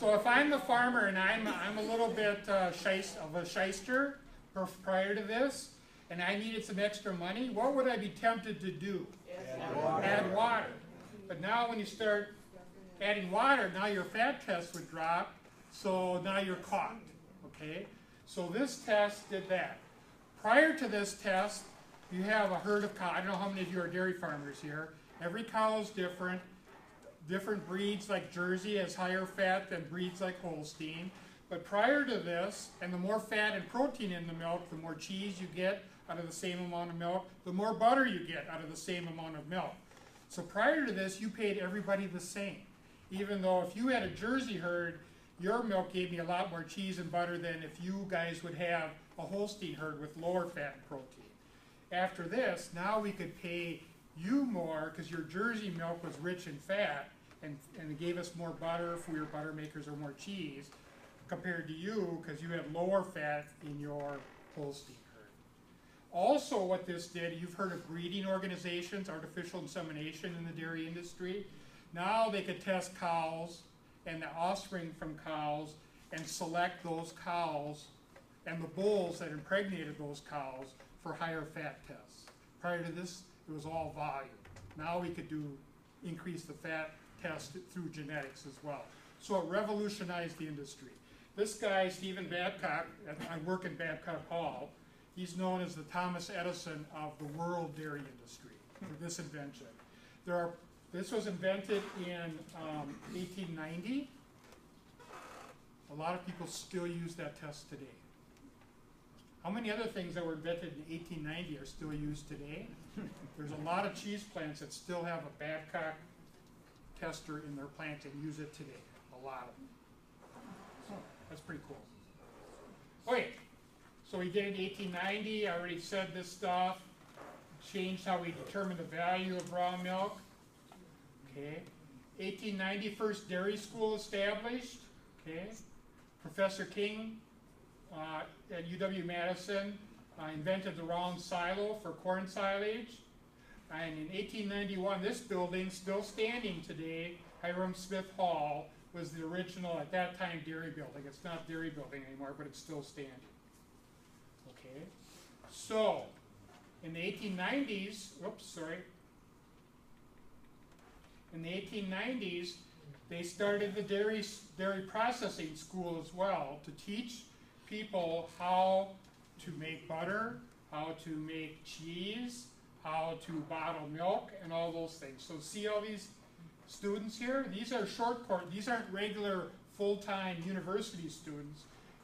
if I'm the farmer and I'm a little bit of a shyster prior to this, and I needed some extra money, what would I be tempted to do? Add water. But now when you start adding water, now your fat test would drop, so now you're caught, okay? So this test did that. Prior to this test, you have a herd of cows. I don't know how many of you are dairy farmers here. Every cow is different. Different breeds like Jersey has higher fat than breeds like Holstein. But prior to this, and the more fat and protein in the milk, the more cheese you get out of the same amount of milk, the more butter you get out of the same amount of milk. So prior to this, you paid everybody the same. Even though if you had a Jersey herd, your milk gave me a lot more cheese and butter than if you guys would have a Holstein herd with lower fat and protein. After this, now we could pay you more because your Jersey milk was rich in fat and it gave us more butter if we were butter makers or more cheese compared to you because you had lower fat in your Holstein herd. Also what this did, you've heard of breeding organizations, artificial insemination in the dairy industry. Now they could test cows and the offspring from cows and select those cows and the bulls that impregnated those cows for higher fat tests. Prior to this, it was all volume. Now we could increase the fat test through genetics as well. So it revolutionized the industry. This guy, Stephen Babcock, I work in Babcock Hall, he's known as the Thomas Edison of the world dairy industry for this invention. This was invented in 1890. A lot of people still use that test today. How many other things that were invented in 1890 are still used today? There's a lot of cheese plants that still have a Babcock tester in their plant and use it today. A lot of them. That's pretty cool. Okay, so we did it in 1890. I already said this stuff. Changed how we determine the value of raw milk. Okay. 1890, first dairy school established. Okay. Professor King at UW-Madison invented the round silo for corn silage. And in 1891, this building, still standing today, Hiram Smith Hall, was the original, at that time, dairy building. It's not dairy building anymore, but it's still standing. Okay. So, in the 1890s, in the 1890s, they started the dairy processing school as well to teach people how to make butter, how to make cheese, how to bottle milk, and all those things. So see all these students here? These are short course. These aren't regular full-time university students.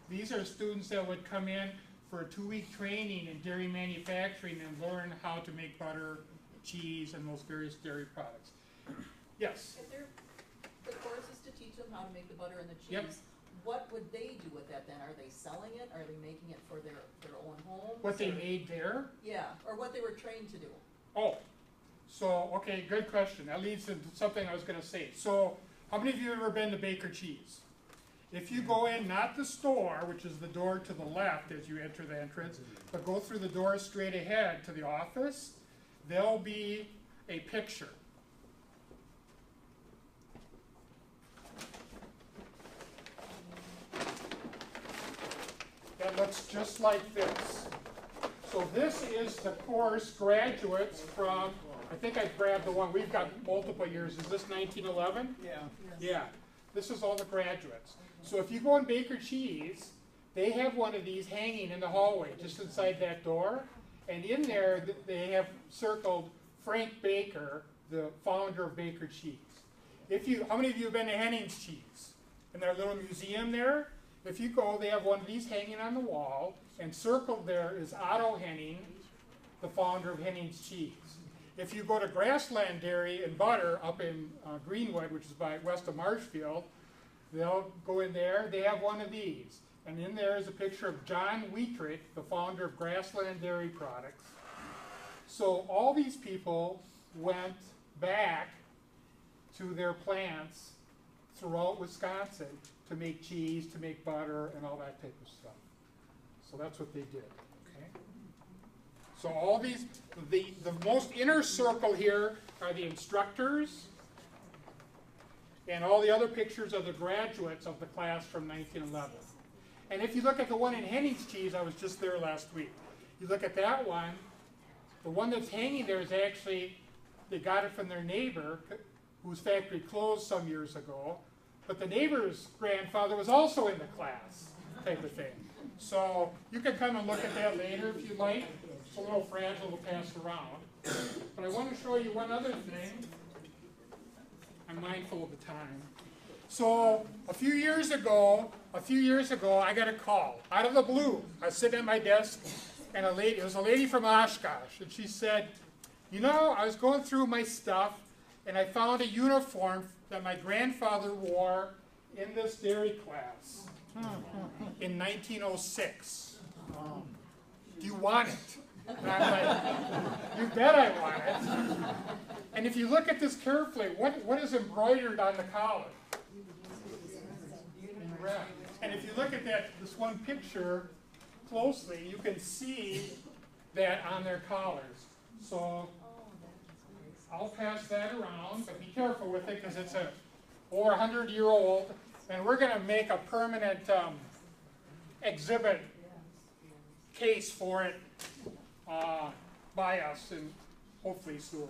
These are students that would come in for a 2-week training in dairy manufacturing and learn how to make butter, cheese, and those various dairy products. Yes? If they're, the course is to teach them how to make the butter and the cheese. Yep. What would they do with that then? Are they selling it? Are they making it for their own homes? What they Or- made there? Yeah, or what they were trained to do. Oh, so, okay, good question. That leads into something I was going to say. So, how many of you have ever been to Baker Cheese? If you go in, not the store, which is the door to the left as you enter the entrance, but go through the door straight ahead to the office, there'll be a picture. That looks just like this. So this is the course graduates from, I think I grabbed the one, we've got multiple years. Is this 1911? Yeah. Yeah. This is all the graduates. So if you go in Baker Cheese, they have one of these hanging in the hallway just inside that door. And in there, they have circled Frank Baker, the founder of Baker Cheese. How many of you have been to Henning's Cheese? In their little museum there? If you go, they have one of these hanging on the wall, and circled there is Otto Henning, the founder of Henning's Cheese. If you go to Grassland Dairy and Butter up in Greenwood, which is west of Marshfield, they'll go in there, they have one of these. And in there is a picture of John Wheatrick, the founder of Grassland Dairy Products. So all these people went back to their plants throughout Wisconsin to make cheese, to make butter, and all that type of stuff. So that's what they did. Okay? So all these, the most inner circle here are the instructors, and all the other pictures are the graduates of the class from 1911. And if you look at the one in Henning's cheese, I was just there last week. You look at that one, the one that's hanging there is actually, they got it from their neighbor, whose factory closed some years ago, but the neighbor's grandfather was also in the class, type of thing. So you can come and look at that later if you like. It's a little fragile to pass around. But I want to show you one other thing. I'm mindful of the time. So a few years ago, I got a call out of the blue. I was sitting at my desk, and it was a lady from Oshkosh, and she said, you know, I was going through my stuff, and I found a uniform that my grandfather wore in this dairy class in 1906. Do you want it? And I'm like, you bet I want it. And if you look at this carefully, what is embroidered on the collar? In red. And if you look at this one picture closely, you can see that on their collars. So I'll pass that around, but be careful with it because it's over 100-year-old, and we're going to make a permanent exhibit case for it by us, and hopefully soon.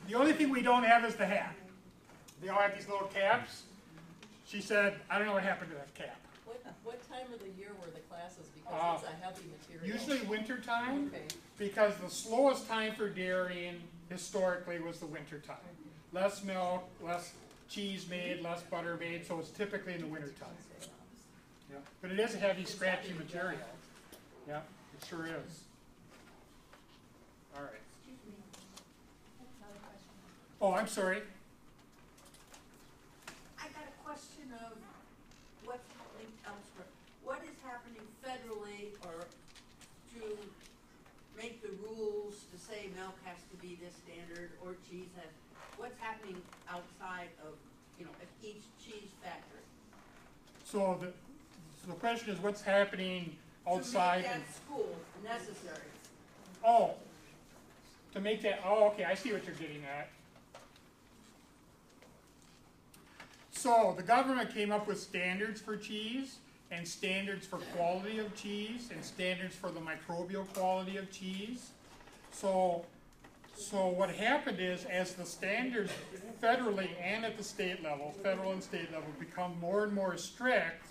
The only thing we don't have is the hat. They all have these little caps. She said, I don't know what happened to that cap. What time of the year were the classes? Because it's a heavy material. Usually winter time, Okay. because the slowest time for dairying historically was the winter time. Less milk, less cheese made, less butter made, so it's typically in the winter time. Yeah. But it is a heavy, scratchy material. Yeah, it sure is. All right. Oh, I'm sorry. I got a question of what's happening elsewhere. What is happening federally or to make the rules to say milk has to be this standard or cheese has, what's happening outside of, at each cheese factory? So the question is, what's happening outside? To make that school necessary. Oh, to make that, oh, okay, I see what you're getting at. So the government came up with standards for cheese, and standards for quality of cheese, and standards for the microbial quality of cheese. So what happened is, as the standards federally and at the state level, federal and state level, become more and more strict,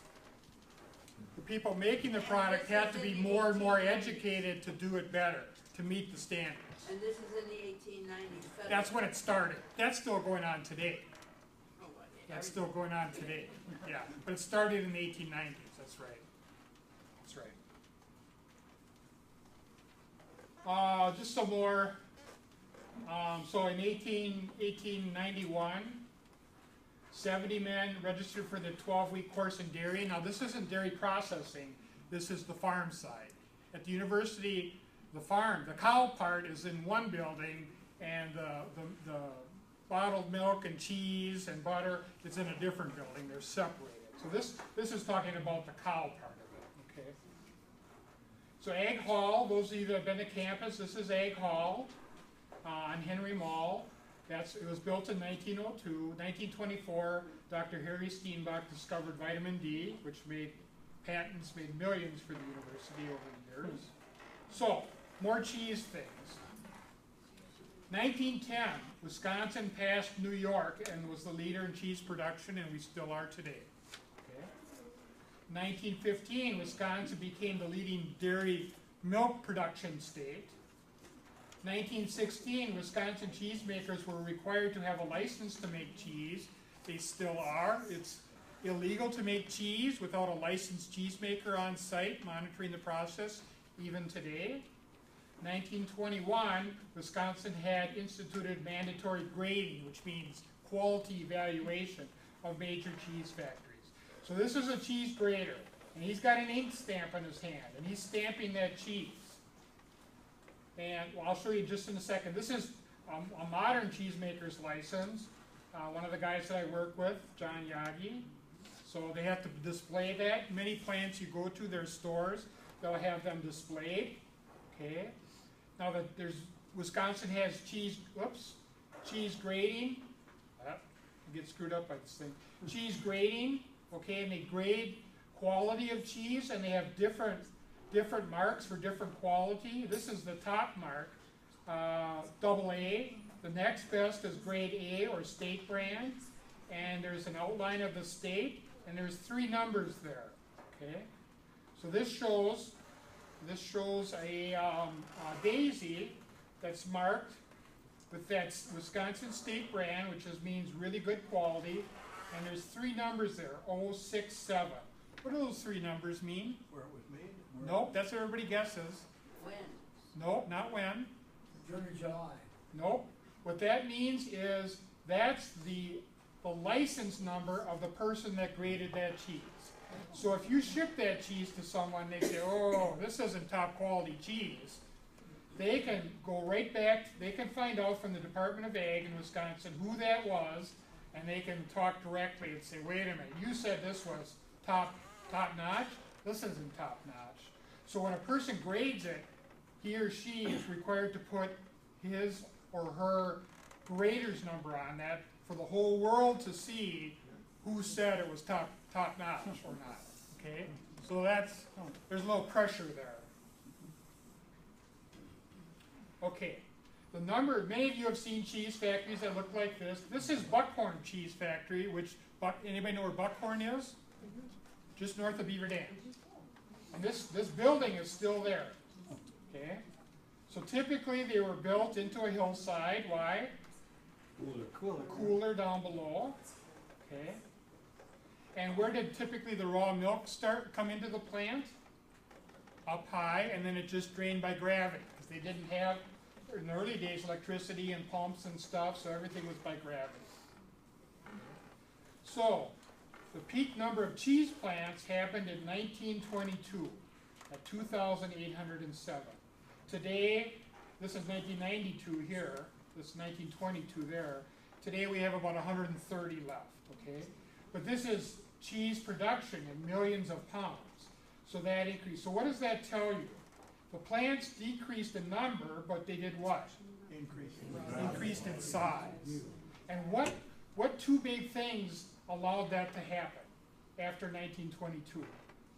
the people making the product have to be more and more educated to do it better, to meet the standards. And this is in the 1890s. Federal. That's when it started. That's still going on today. Oh, That's still going on today. Yeah, but it started in the 1890s. That's right. That's right. Just some more. So in 1891, 70 men registered for the 12-week course in dairy. Now this isn't dairy processing. This is the farm side. At the university, the farm, the cow part is in one building, and the bottled milk and cheese and butter is in a different building. They're separated. So this is talking about the cow part of it. Okay. So Ag Hall, those of you that have been to campus, this is Ag Hall on Henry Mall. It was built in 1902. 1924, Dr. Harry Steenbach discovered vitamin D, which made millions for the university over the years. So, more cheese things. 1910, Wisconsin passed New York and was the leader in cheese production, and we still are today. Okay. 1915, Wisconsin became the leading dairy milk production state. 1916, Wisconsin cheesemakers were required to have a license to make cheese. They still are. It's illegal to make cheese without a licensed cheesemaker on site monitoring the process, even today. 1921, Wisconsin had instituted mandatory grading, which means quality evaluation of major cheese factories. So this is a cheese grader, and he's got an ink stamp on his hand, and he's stamping that cheese. And I'll show you just in a second. This is a modern cheesemaker's license, one of the guys that I work with, John Yagi. So they have to display that. Many plants you go to, their stores, they'll have them displayed. Okay. Now that Wisconsin has cheese grading. I get screwed up by this thing. Cheese grading. Okay, and they grade quality of cheese, and they have different marks for different quality. This is the top mark, AA. The next best is grade A or state brand, and there's an outline of the state, and there's 3 numbers there. Okay, so this shows a daisy that's marked with that Wisconsin state brand, which means really good quality, and there's 3 numbers there, 067. What do those 3 numbers mean? Where it was made? Nope, that's what everybody guesses. When? Nope, not when. June or July. Nope. What that means is that's the license number of the person that graded that cheese. So if you ship that cheese to someone, they say, oh, this isn't top quality cheese. They can go right back, they can find out from the Department of Ag in Wisconsin who that was, and they can talk directly and say, wait a minute, you said this was top notch? This isn't top notch. So when a person grades it, he or she is required to put his or her grader's number on that for the whole world to see who said it was top notch or not. Okay? So there's a little pressure there. Okay. The number, many of you have seen cheese factories that look like this. This is Buckhorn Cheese Factory, which, anybody know where Buckhorn is? Just north of Beaver Dam. And this building is still there. Okay? So typically they were built into a hillside. Why? Cooler down below. Okay? And where did typically the raw milk come into the plant? Up high, and then it just drained by gravity, because they didn't have, in the early days, electricity and pumps and stuff, so everything was by gravity. So, the peak number of cheese plants happened in 1922, at 2,807. Today, this is 1992 here, this is 1922 there. Today we have about 130 left, okay? But this is cheese production in millions of pounds. So that increased. So what does that tell you? The plants decreased in number, but they did what? Increased in size. And what 2 big things allowed that to happen after 1922?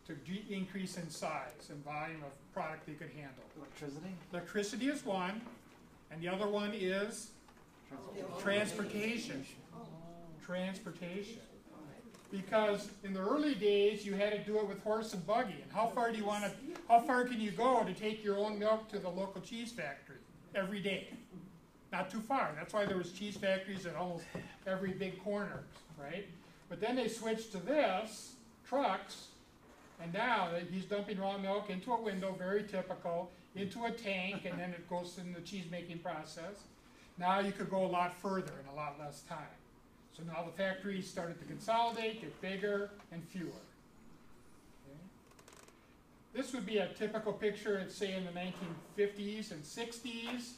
To increase in size and volume of product they could handle. Electricity? Electricity is one, and the other one is transportation. Transportation. Because in the early days, you had to do it with horse and buggy. And how far can you go to take your own milk to the local cheese factory every day? Not too far. That's why there was cheese factories at almost every big corner, right? But then they switched to this, trucks, and now he's dumping raw milk into a window, very typical, into a tank, and then it goes in the cheese making process. Now you could go a lot further in a lot less time. So now the factories started to consolidate, get bigger and fewer. Okay. This would be a typical picture, let's say in the 1950s and 60s.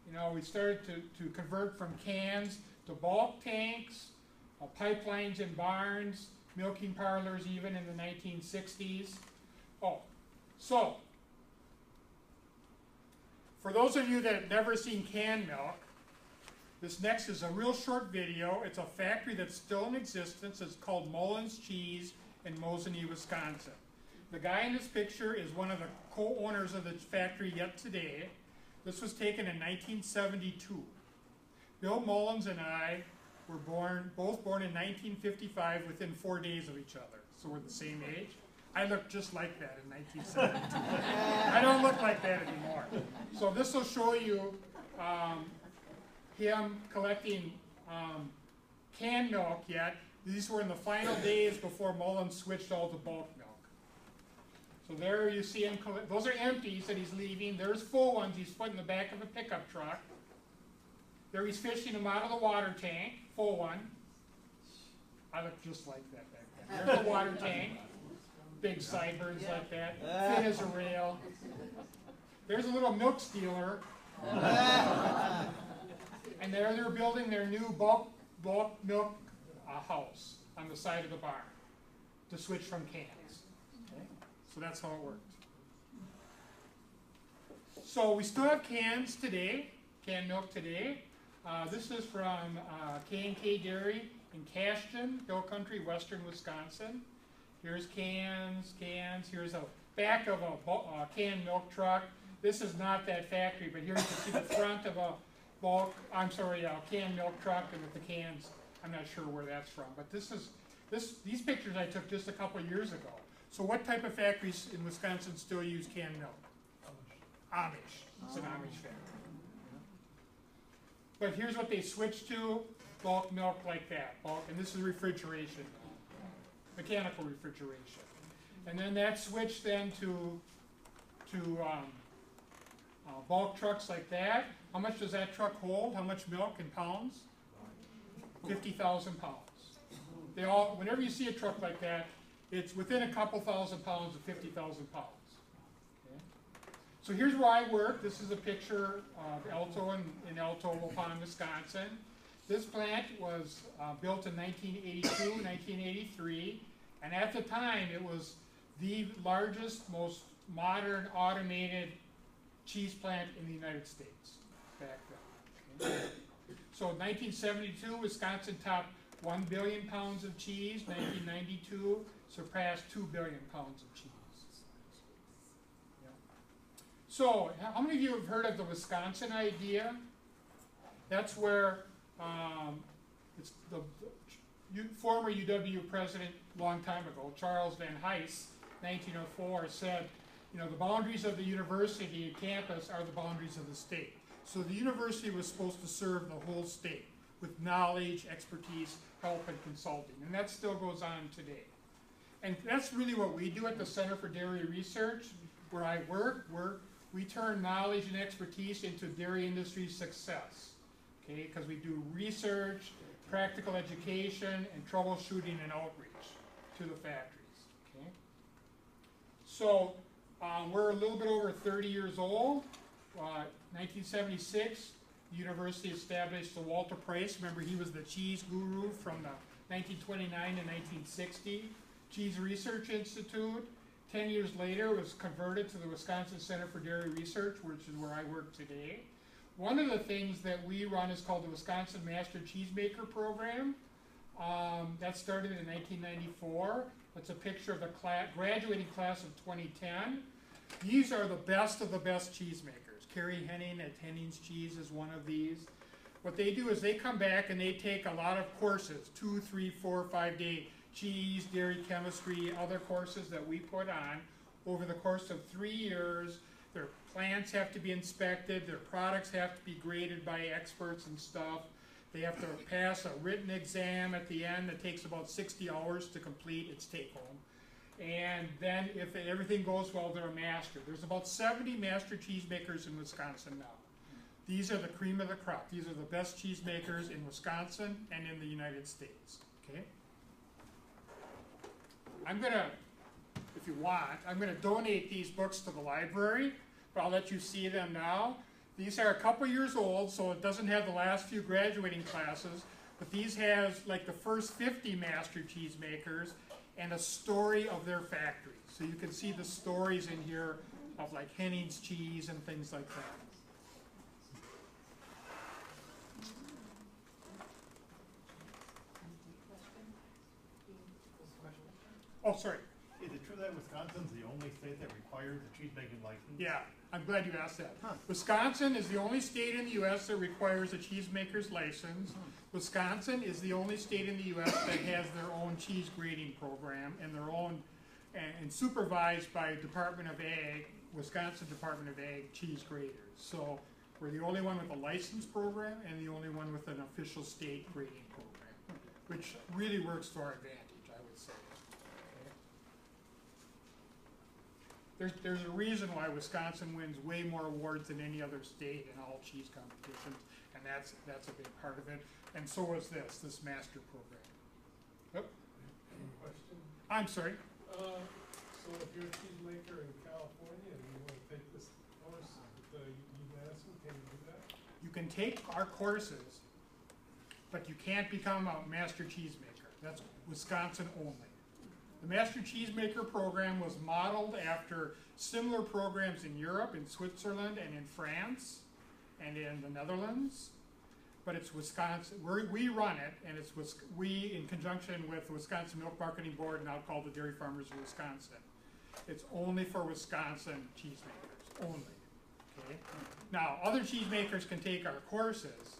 You know, we started to convert from cans to bulk tanks, pipelines in barns, milking parlors even in the 1960s. Oh, so for those of you that have never seen canned milk, this next is a real short video. It's a factory that's still in existence. It's called Mullins Cheese in Mosinee, Wisconsin. The guy in this picture is one of the co-owners of the factory yet today. This was taken in 1972. Bill Mullins and I were both born in 1955 within 4 days of each other. So we're the same age. I looked just like that in 1972. I don't look like that anymore. So this will show you him collecting canned milk yet. These were in the final days before Mullins switched all to bulk milk. So there you see him, those are empties that he's leaving. There's full ones he's put in the back of a pickup truck. There he's fishing them out of the water tank, full one. I look just like that back then. There's the water tank, big sideburns like that, thin as a rail. There's a little milk stealer. And there they're building their new bulk bulk milk house on the side of the barn to switch from cans. Okay? So that's how it worked. So we still have cans today, canned milk today. This is from K&K Dairy in Cashton, Hill Country, western Wisconsin. Here's cans. Here's a back of a canned milk truck. This is not that factory, but here you can see the front of a canned milk truck, and with the cans, I'm not sure where that's from. But these pictures I took just a couple of years ago. So what type of factories in Wisconsin still use canned milk? Amish. It's an Amish factory. But here's what they switched to: bulk milk like that. Bulk, and this is refrigeration, mechanical refrigeration. And then that switched then to bulk trucks like that. How much does that truck hold? How much milk in pounds? 50,000 pounds. They all, whenever you see a truck like that, it's within a couple thousand pounds of 50,000 pounds. Okay. So here's where I work. This is a picture of Alto in Alto upon Wisconsin. This plant was built in 1982, 1983, and at the time it was the largest, most modern automated cheese plant in the United States back then. Okay. So in 1972, Wisconsin topped 1 billion pounds of cheese. 1992 surpassed 2 billion pounds of cheese. Yeah. So how many of you have heard of the Wisconsin idea? That's where it's the former UW president a long time ago, Charles Van Hise, 1904, said, you know, the boundaries of the university campus are the boundaries of the state. So the university was supposed to serve the whole state with knowledge, expertise, help, and consulting. And that still goes on today. And that's really what we do at the Center for Dairy Research, where I work. We turn knowledge and expertise into dairy industry success, okay? Because we do research, practical education, and troubleshooting and outreach to the factories, okay? So we're a little bit over 30 years old. 1976, the university established the Walter Price. Remember, he was the cheese guru from the 1929 to 1960 Cheese Research Institute. 10 years later, it was converted to the Wisconsin Center for Dairy Research, which is where I work today. One of the things that we run is called the Wisconsin Master Cheesemaker Program. That started in 1994. That's a picture of the graduating class of 2010. These are the best of the best cheesemakers. Carrie Henning at Henning's Cheese is one of these. What they do is they come back and they take a lot of courses, 2, 3, 4, 5-day cheese, dairy chemistry, other courses that we put on over the course of 3 years. Their plants have to be inspected, their products have to be graded by experts and stuff. They have to pass a written exam at the end that takes about 60 hours to complete its take-home. And then if everything goes well, they're a master. There's about 70 master cheesemakers in Wisconsin now. These are the cream of the crop. These are the best cheesemakers in Wisconsin and in the United States, okay? I'm gonna, if you want, I'm gonna donate these books to the library, but I'll let you see them now. These are a couple years old, so it doesn't have the last few graduating classes, but these has like the first 50 master cheesemakers and a story of their factory. So you can see the stories in here of like Henning's cheese and things like that. Oh, sorry. Is it true that Wisconsin's the only state that requires a cheese-making license? Yeah, I'm glad you asked that. Wisconsin is the only state in the U.S. that requires a cheesemaker's license. Wisconsin is the only state in the U.S. that has their own cheese grading program and their own, and supervised by Department of Ag, Wisconsin Department of Ag cheese graders. So we're the only one with a license program and the only one with an official state grading program, which really works to our advantage, I would say. There's a reason why Wisconsin wins way more awards than any other state in all cheese competitions, and that's a big part of it. And so is this master program. Yep. Question? I'm sorry. So if you're a cheesemaker in California and you want to take this course at UW-Madison, can you do that? You can take our courses but you can't become a master cheesemaker. That's Wisconsin only. The Master Cheesemaker program was modeled after similar programs in Europe, in Switzerland, and in France, and in the Netherlands. But it's Wisconsin. We run it, and it's we, in conjunction with the Wisconsin Milk Marketing Board, now called the Dairy Farmers of Wisconsin. It's only for Wisconsin cheesemakers, only. Okay? Now, other cheesemakers can take our courses,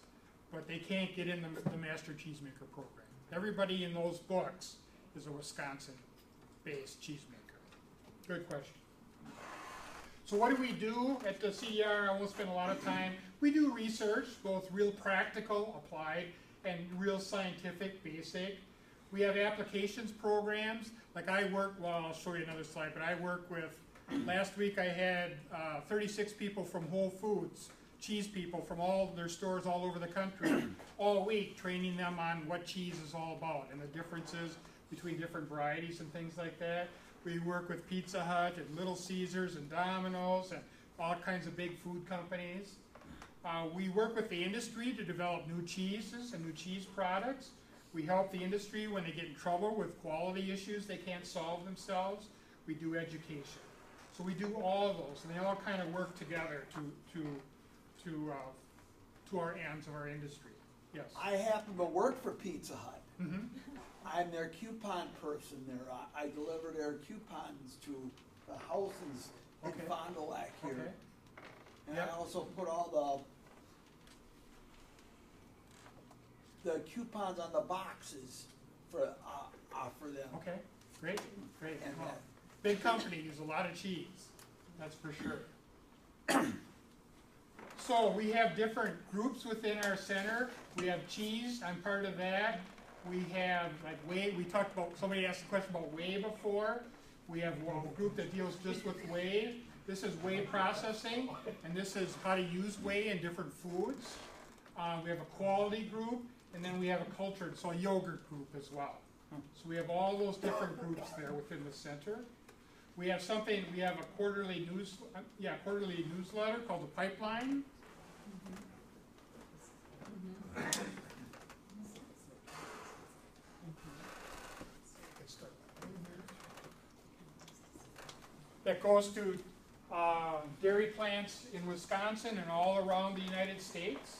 but they can't get in the Master Cheesemaker program. Everybody in those books is a Wisconsin-based cheesemaker. Good question. So what do we do at the CDR? I won't spend a lot of time. We do research, both real practical, applied, and real scientific, basic. We have applications programs. Like I work, well, I'll show you another slide, but I work with, last week I had 36 people from Whole Foods, cheese people from all their stores all over the country, all week training them on what cheese is all about and the differences between different varieties and things like that. We work with Pizza Hut and Little Caesars and Domino's and all kinds of big food companies. We work with the industry to develop new cheeses and new cheese products. We help the industry when they get in trouble with quality issues they can't solve themselves. We do education. So we do all of those, and they all kind of work together to our ends of our industry. Yes? I happen to work for Pizza Hut. Mm-hmm. I'm their coupon person there. I deliver their coupons to the houses in Okay. Fond du Lac here. Okay. And Yep. I also put all the coupons on the boxes for them. Okay, great, great. And Well, that- big company use a lot of cheese, that's for sure. So we have different groups within our center. We have cheese, I'm part of that. We have like whey, we talked about, somebody asked a question about whey before. We have a group that deals just with whey. This is whey processing, and this is how to use whey in different foods. We have a quality group, and then we have a cultured, so a yogurt group as well. So we have all those different groups there within the center. We have something, we have a quarterly newsletter called the Pipeline. That goes to dairy plants in Wisconsin and all around the United States.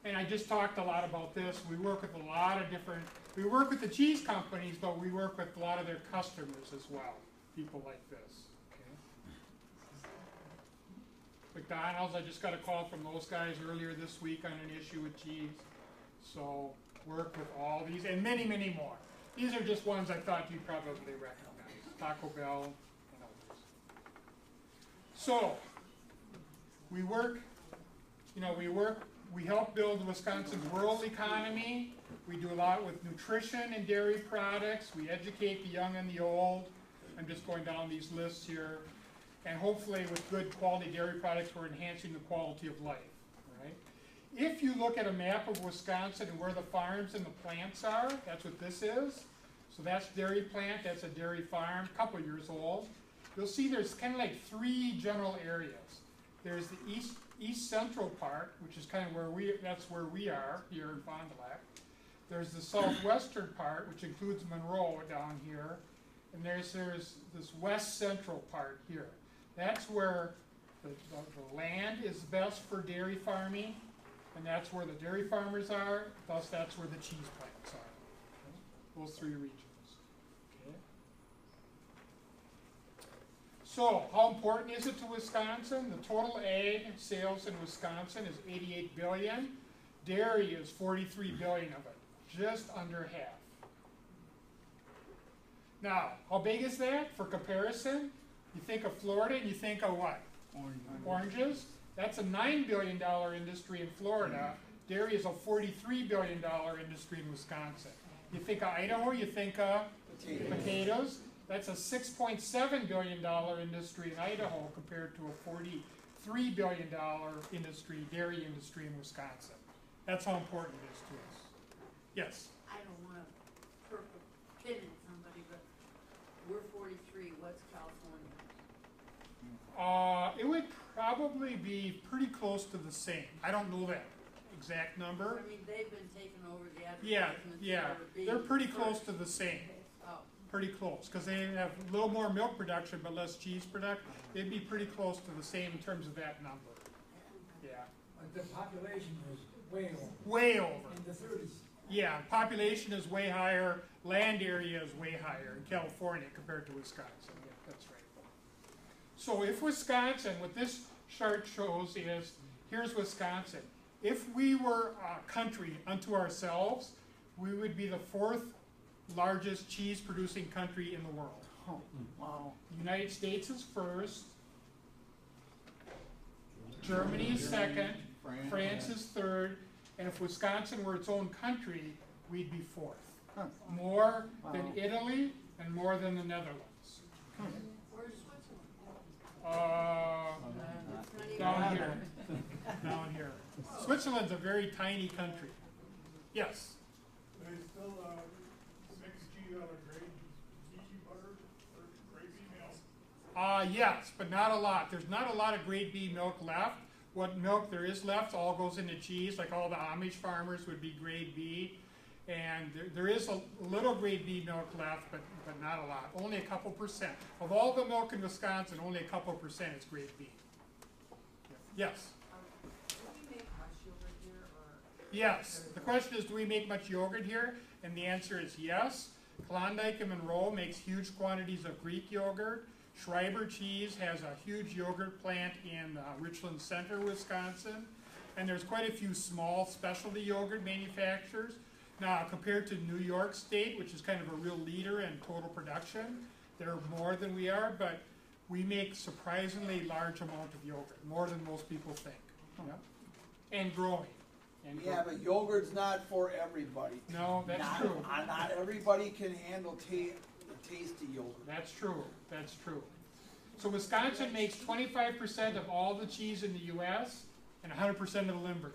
And I just talked a lot about this. We work with a lot of different, we work with the cheese companies, but we work with a lot of their customers as well, people like this. Okay. McDonald's, I just got a call from those guys earlier this week on an issue with cheese. So work with all these and many, many more. These are just ones I thought you'd probably recognize. Taco Bell and others. So we work, we help build Wisconsin's rural economy. We do a lot with nutrition and dairy products. We educate the young and the old. I'm just going down these lists here. And hopefully with good quality dairy products, we're enhancing the quality of life, right? If you look at a map of Wisconsin and where the farms and the plants are, that's what this is. So that's dairy plant, that's a dairy farm, a couple years old. You'll see there's kind of like three general areas. There's the east central part, which is kind of that's where we are here in Fond du Lac. There's the southwestern part, which includes Monroe down here. And there's this west central part here. That's where the land is best for dairy farming, and that's where the dairy farmers are, thus that's where the cheese plants are. Okay? Those three regions. Okay. So, how important is it to Wisconsin? The total ag sales in Wisconsin is $88 billion. Dairy is $43 billion of it, just under half. Now, how big is that for comparison? You think of Florida and you think of what? Oranges. That's a $9 billion industry in Florida. Dairy is a $43 billion industry in Wisconsin. You think of Idaho, you think of potatoes. That's a $6.7 billion industry in Idaho compared to a $43 billion dairy industry in Wisconsin. That's how important it is to us. Yes? I don't want to pin at somebody, but we're 43, what's California? It would probably be pretty close to the same. I don't know that exact number. I mean, they've been taking over the Yeah, advertisements. yeah, for being they're pretty close first. to the same. Oh, Pretty close, because they have a little more milk production but less cheese production. They'd be pretty close to the same in terms of that number. Yeah, But the population is way over, way over. in the 30s. Yeah, population is way higher, land area is way higher in California compared to Wisconsin. Yeah, that's right. So if Wisconsin, what this chart shows is, here's Wisconsin. If we were a country unto ourselves, we would be the 4th largest cheese producing country in the world. Oh, wow. The United States is first, Germany is second, France is third, and if Wisconsin were its own country, we'd be 4th. Huh. More than Wow. Italy and more than the Netherlands. where's Switzerland? It's not even- Down here. Down here. Switzerland's a very tiny country. Yes? They still, mix cheese out of grade ghee butter or grade ghee milk. Yes, but not a lot. There's not a lot of grade B milk left. What milk there is left all goes into cheese, like all the Amish farmers would be grade B. And there is a little grade B milk left, but not a lot. Only a couple percent. Of all the milk in Wisconsin, only a couple percent is grade B. Yes? Do we make much yogurt here, or? Yes. The question is, do we make much yogurt here? And the answer is yes. Klondike and Monroe makes huge quantities of Greek yogurt. Schreiber Cheese has a huge yogurt plant in Richland Center, Wisconsin. And there's quite a few small specialty yogurt manufacturers. Now, compared to New York State, which is kind of a real leader in total production, they're more than we are, but we make surprisingly large amount of yogurt, more than most people think. Yeah. And growing. And Yeah, but yogurt's not for everybody. No, that's Not- true. Not everybody can handle the taste of yogurt. That's true. That's true. So Wisconsin makes 25% of all the cheese in the U.S. and 100% of the Limburger.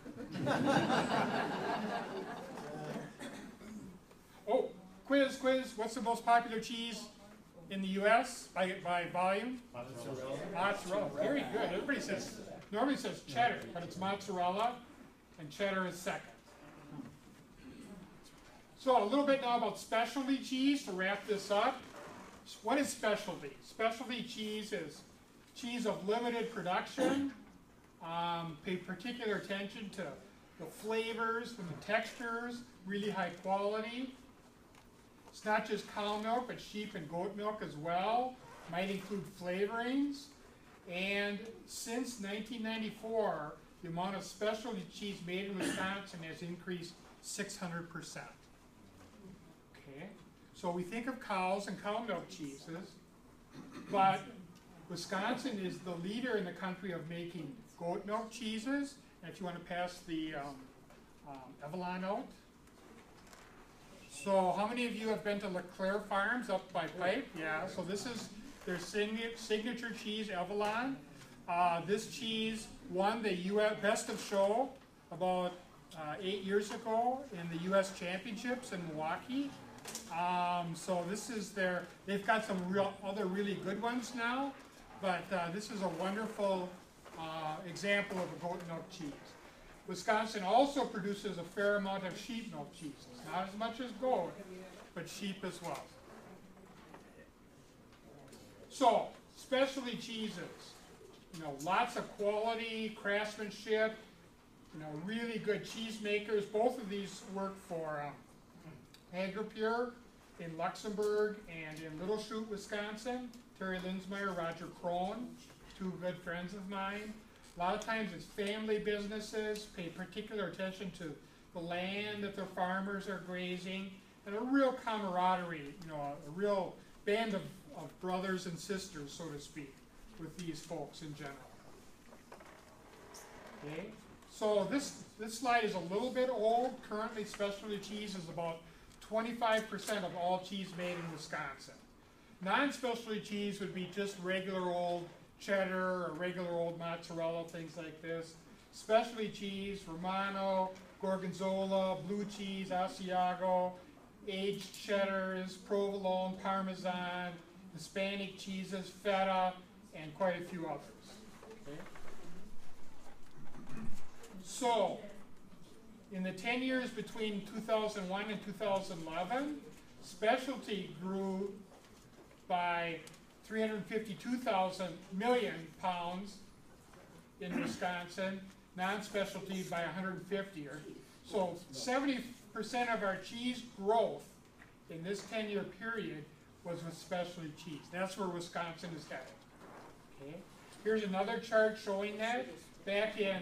Oh, quiz. What's the most popular cheese in the U.S. by volume? Mozzarella. Very good. Everybody normally says cheddar, but it's mozzarella, and cheddar is second. So a little bit now about specialty cheese to wrap this up. What is specialty? Specialty cheese is cheese of limited production. Pay particular attention to the flavors and the textures, really high quality. It's not just cow milk, but sheep and goat milk as well. Might include flavorings. And since 1994, the amount of specialty cheese made in Wisconsin has increased 600%. Okay, so we think of cows and cow milk cheeses, but Wisconsin is the leader in the country of making goat milk cheeses. And if you want to pass the Evelyn out. So how many of you have been to LeClaire Farms up by Pipe? Yeah, so this is their signature cheese, Evelyn. This cheese won the US Best of Show about 8 years ago in the U.S. Championships in Milwaukee. So this is they've got some other really good ones now, but this is a wonderful example of a goat milk cheese. Wisconsin also produces a fair amount of sheep milk cheeses, not as much as goat, but sheep as well. So, specialty cheeses, lots of quality, craftsmanship, really good cheese makers. Both of these work for Agripure in Luxembourg and in Little Chute, Wisconsin. Terry Linsmeyer, Roger Krohn, two good friends of mine. A lot of times it's family businesses, pay particular attention to the land that their farmers are grazing, and a real camaraderie, a real band of brothers and sisters, so to speak, with these folks in general. Okay, so this slide is a little bit old. Currently, specialty cheese is about 25% of all cheese made in Wisconsin. Non-specialty cheese would be just regular old cheddar or regular old mozzarella, things like this. Specialty cheese, Romano, Gorgonzola, blue cheese, Asiago, aged cheddars, provolone, Parmesan, Hispanic cheeses, feta, and quite a few others. Okay? So, In the 10 years between 2001 and 2011, specialty grew by 352,000 million pounds in Wisconsin, non-specialty by 150. So 70% of our cheese growth in this 10-year period was with specialty cheese. That's where Wisconsin is headed. Okay. Here's another chart showing that. Back in,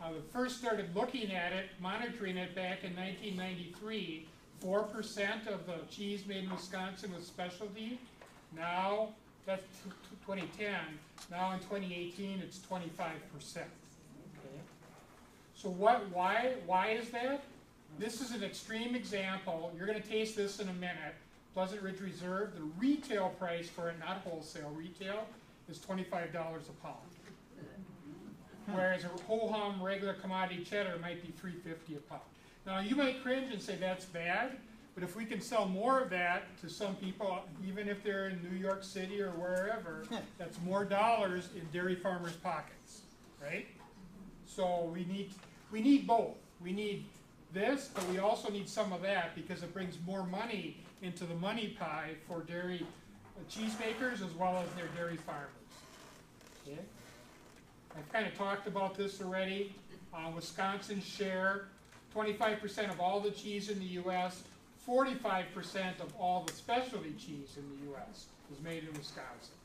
we first started looking at it, monitoring it back in 1993, 4% of the cheese made in Wisconsin was specialty. Now, that's 2010. Now in 2018, it's 25%. Okay. So why is that? This is an extreme example. You're going to taste this in a minute. Pleasant Ridge Reserve, the retail price for it, not wholesale, retail, is $25 a pound. Whereas a whole hum regular commodity cheddar might be $3.50 a pound. Now you might cringe and say that's bad, but if we can sell more of that to some people, even if they're in New York City or wherever, that's more dollars in dairy farmers' pockets, right? So we need both. We need this, but we also need some of that because it brings more money into the money pie for dairy cheesemakers as well as their dairy farmers. Okay. I've kind of talked about this already. Wisconsin's share, 25% of all the cheese in the U.S., 45% of all the specialty cheese in the U.S. is made in Wisconsin.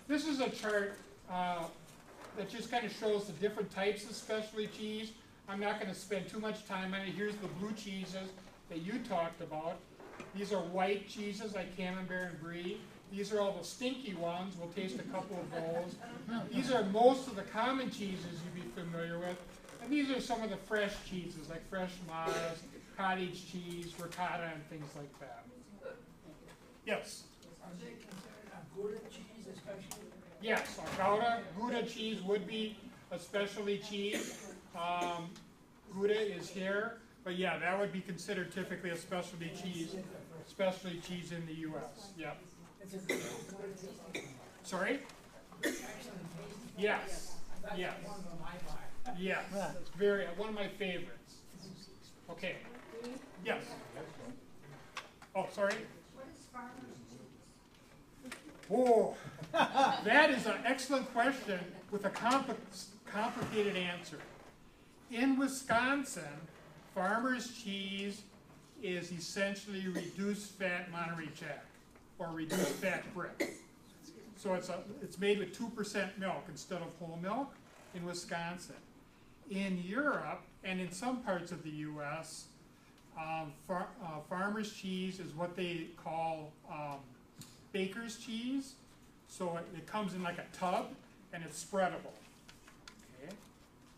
This is a chart that just kind of shows the different types of specialty cheese. I'm not going to spend too much time on it. Here's the blue cheeses that you talked about. These are white cheeses like Camembert and Brie. These are all the stinky ones. We'll taste a couple of those. These are most of the common cheeses you'd be familiar with. And these are some of the fresh cheeses like fresh Mars, cottage cheese, ricotta, and things like that. Yes? Are they considered a Gouda cheese especially? Yes, Gouda cheese would be a specialty cheese. Gouda is here, but yeah, that would be considered typically a specialty cheese in the U.S. Yep. Sorry? Yes. Yes. Yes. It's very one of my favorites. Okay. Yes. Oh, sorry. What is farmer's cheese? Oh, that is an excellent question with a complicated answer. In Wisconsin, farmer's cheese is essentially reduced fat Monterey Jack or reduced fat brick. So it's made with 2% milk instead of whole milk in Wisconsin. In Europe and in some parts of the U.S., farmer's cheese is what they call baker's cheese. So it comes in like a tub and it's spreadable. Okay?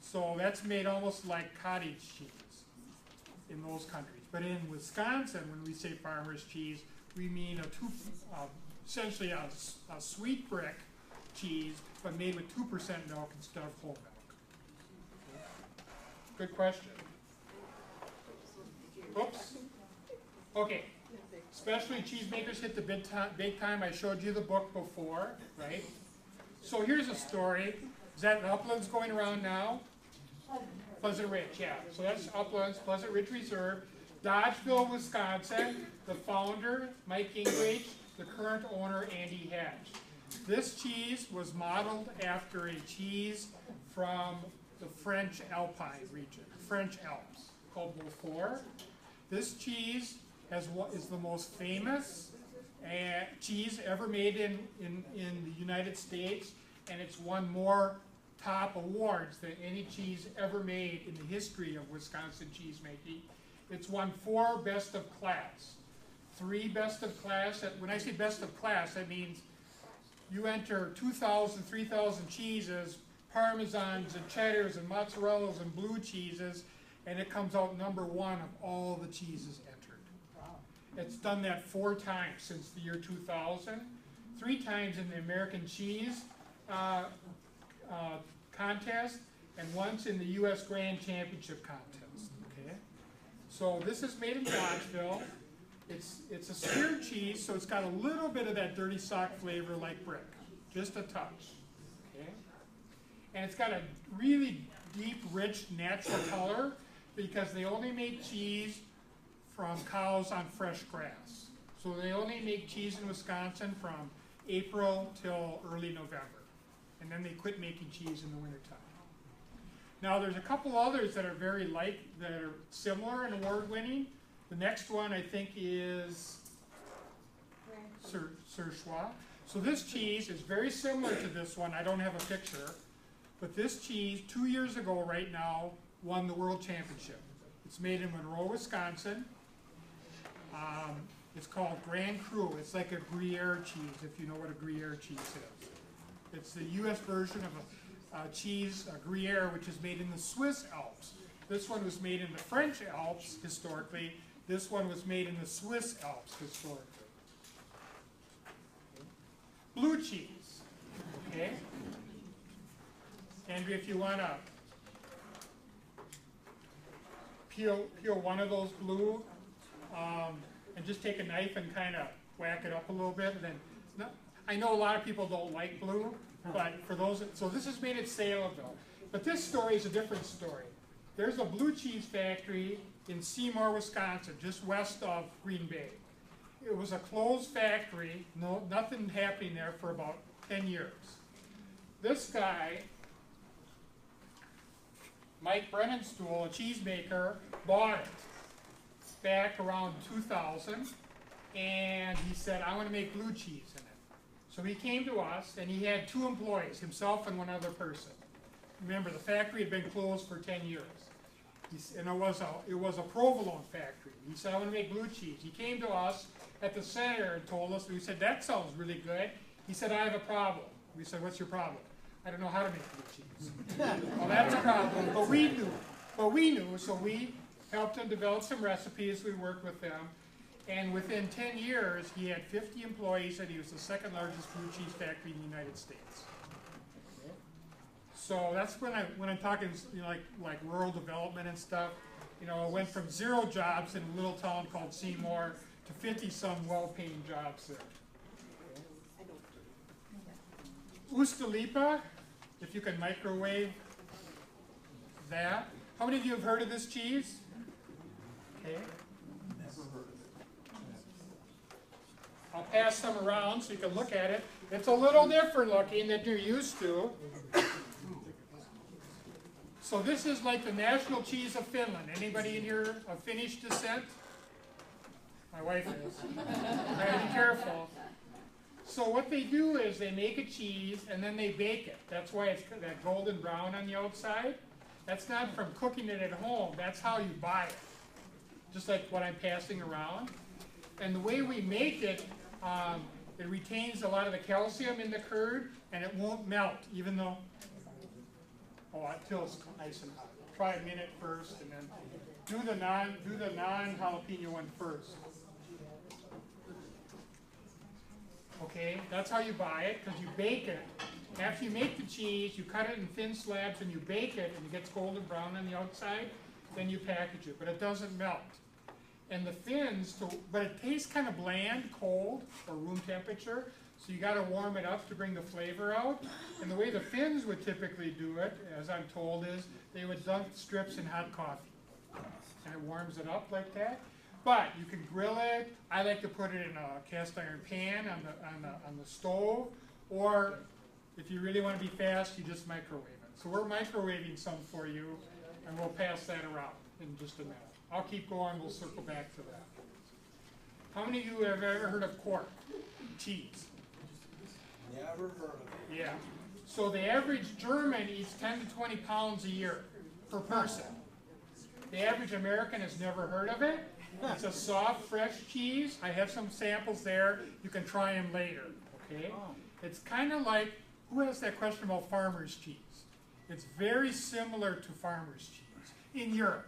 So that's made almost like cottage cheese in those countries. But in Wisconsin, when we say farmer's cheese, we mean essentially a sweet brick cheese, but made with 2% milk instead of whole milk. Good question. Oops. Okay. Specialty cheesemakers hit the big time. I showed you the book before, right? So here's a story. Is that Uplands going around now? Pleasant Ridge, yeah. So that's Uplands, Pleasant Ridge Reserve. Dodgeville, Wisconsin. The founder, Mike Gingrich. The current owner, Andy Hatch. This cheese was modeled after a cheese from the French Alpine region, French Alps, called Beaufort. This cheese is the most famous cheese ever made in the United States, and it's won more top awards than any cheese ever made in the history of Wisconsin cheesemaking. It's won 4 best of class, 3 best of class. When I say best of class, that means you enter 2,000, 3,000 cheeses, parmesans and cheddars and mozzarellas and blue cheeses, and it comes out number 1 of all the cheeses entered. Wow. It's done that 4 times since the year 2000, 3 times in the American Cheese contest, and once in the U.S. Grand Championship contest. Okay, so this is made in Dodgeville. It's a seared cheese, so it's got a little bit of that dirty sock flavor like brick, just a touch. Okay, and it's got a really deep, rich, natural color. because they only make cheese from cows on fresh grass. So they only make cheese in Wisconsin from April till early November. And then they quit making cheese in the wintertime. Now there's a couple others that are that are similar and award-winning. The next one I think is Surchois. So this cheese is very similar to this one. I don't have a picture. But this cheese, 2 years ago right now, won the world championship. It's made in Monroe, Wisconsin. It's called Grand Cru. It's like a Gruyere cheese, if you know what a Gruyere cheese is. It's the U.S. version of a cheese, a Gruyere, which is made in the Swiss Alps. This one was made in the French Alps, historically. This one was made in the Swiss Alps, historically. Blue cheese, okay? Andrea, if you want to peel one of those blue, and just take a knife and kind of whack it up a little bit. And then, I know a lot of people don't like blue, but for those, so this is made at Salemville. But this story is a different story. There's a blue cheese factory in Seymour, Wisconsin, just west of Green Bay. It was a closed factory, nothing happening there for about 10 years. This guy, Mike Brennenstuhl, a cheesemaker, bought it back around 2000, and he said, I want to make blue cheese in it. So he came to us, and he had 2 employees, himself and one other person. Remember, the factory had been closed for 10 years. And it was a provolone factory. He said, I want to make blue cheese. He came to us at the center and told us, we said, that sounds really good. He said, I have a problem. We said, what's your problem? I don't know how to make blue cheese. Well, that's a problem, but we knew, so we helped him develop some recipes. We worked with them. And within 10 years, he had 50 employees, and he was the second largest blue cheese factory in the United States. So that's when I'm talking, like rural development and stuff. I went from 0 jobs in a little town called Seymour to 50-some well-paying jobs there. Ustolipa, if you can microwave that. How many of you have heard of this cheese? Okay. Never heard of it. I'll pass some around so you can look at it. It's a little different looking than you're used to. So this is like the national cheese of Finland. Anybody in here of Finnish descent? My wife is. Gotta be careful. So what they do is they make a cheese and then they bake it. That's why it's that golden brown on the outside. That's not from cooking it at home. That's how you buy it. Just like what I'm passing around. And the way we make it, it retains a lot of the calcium in the curd and it won't melt, even though, until it's nice and hot. Try a minute first and then do the non-jalapeno one first. Okay, that's how you buy it, because you bake it. After you make the cheese, you cut it in thin slabs and you bake it, and it gets golden brown on the outside, then you package it, but it doesn't melt. And the Finns, but it tastes kind of bland, cold, or room temperature, so you got to warm it up to bring the flavor out. And the way the Finns would typically do it, as I'm told, is they would dunk strips in hot coffee. And it warms it up like that. But you can grill it. I like to put it in a cast iron pan on the stove. Or if you really want to be fast, you just microwave it. So we're microwaving some for you, and we'll pass that around in just a minute. I'll keep going. We'll circle back to that. How many of you have ever heard of quark cheese? Never heard of it. Yeah. So the average German eats 10 to 20 pounds a year per person. The average American has never heard of it. It's a soft, fresh cheese. I have some samples there. You can try them later, okay? It's kind of like, who has that question about farmer's cheese? It's very similar to farmer's cheese in Europe,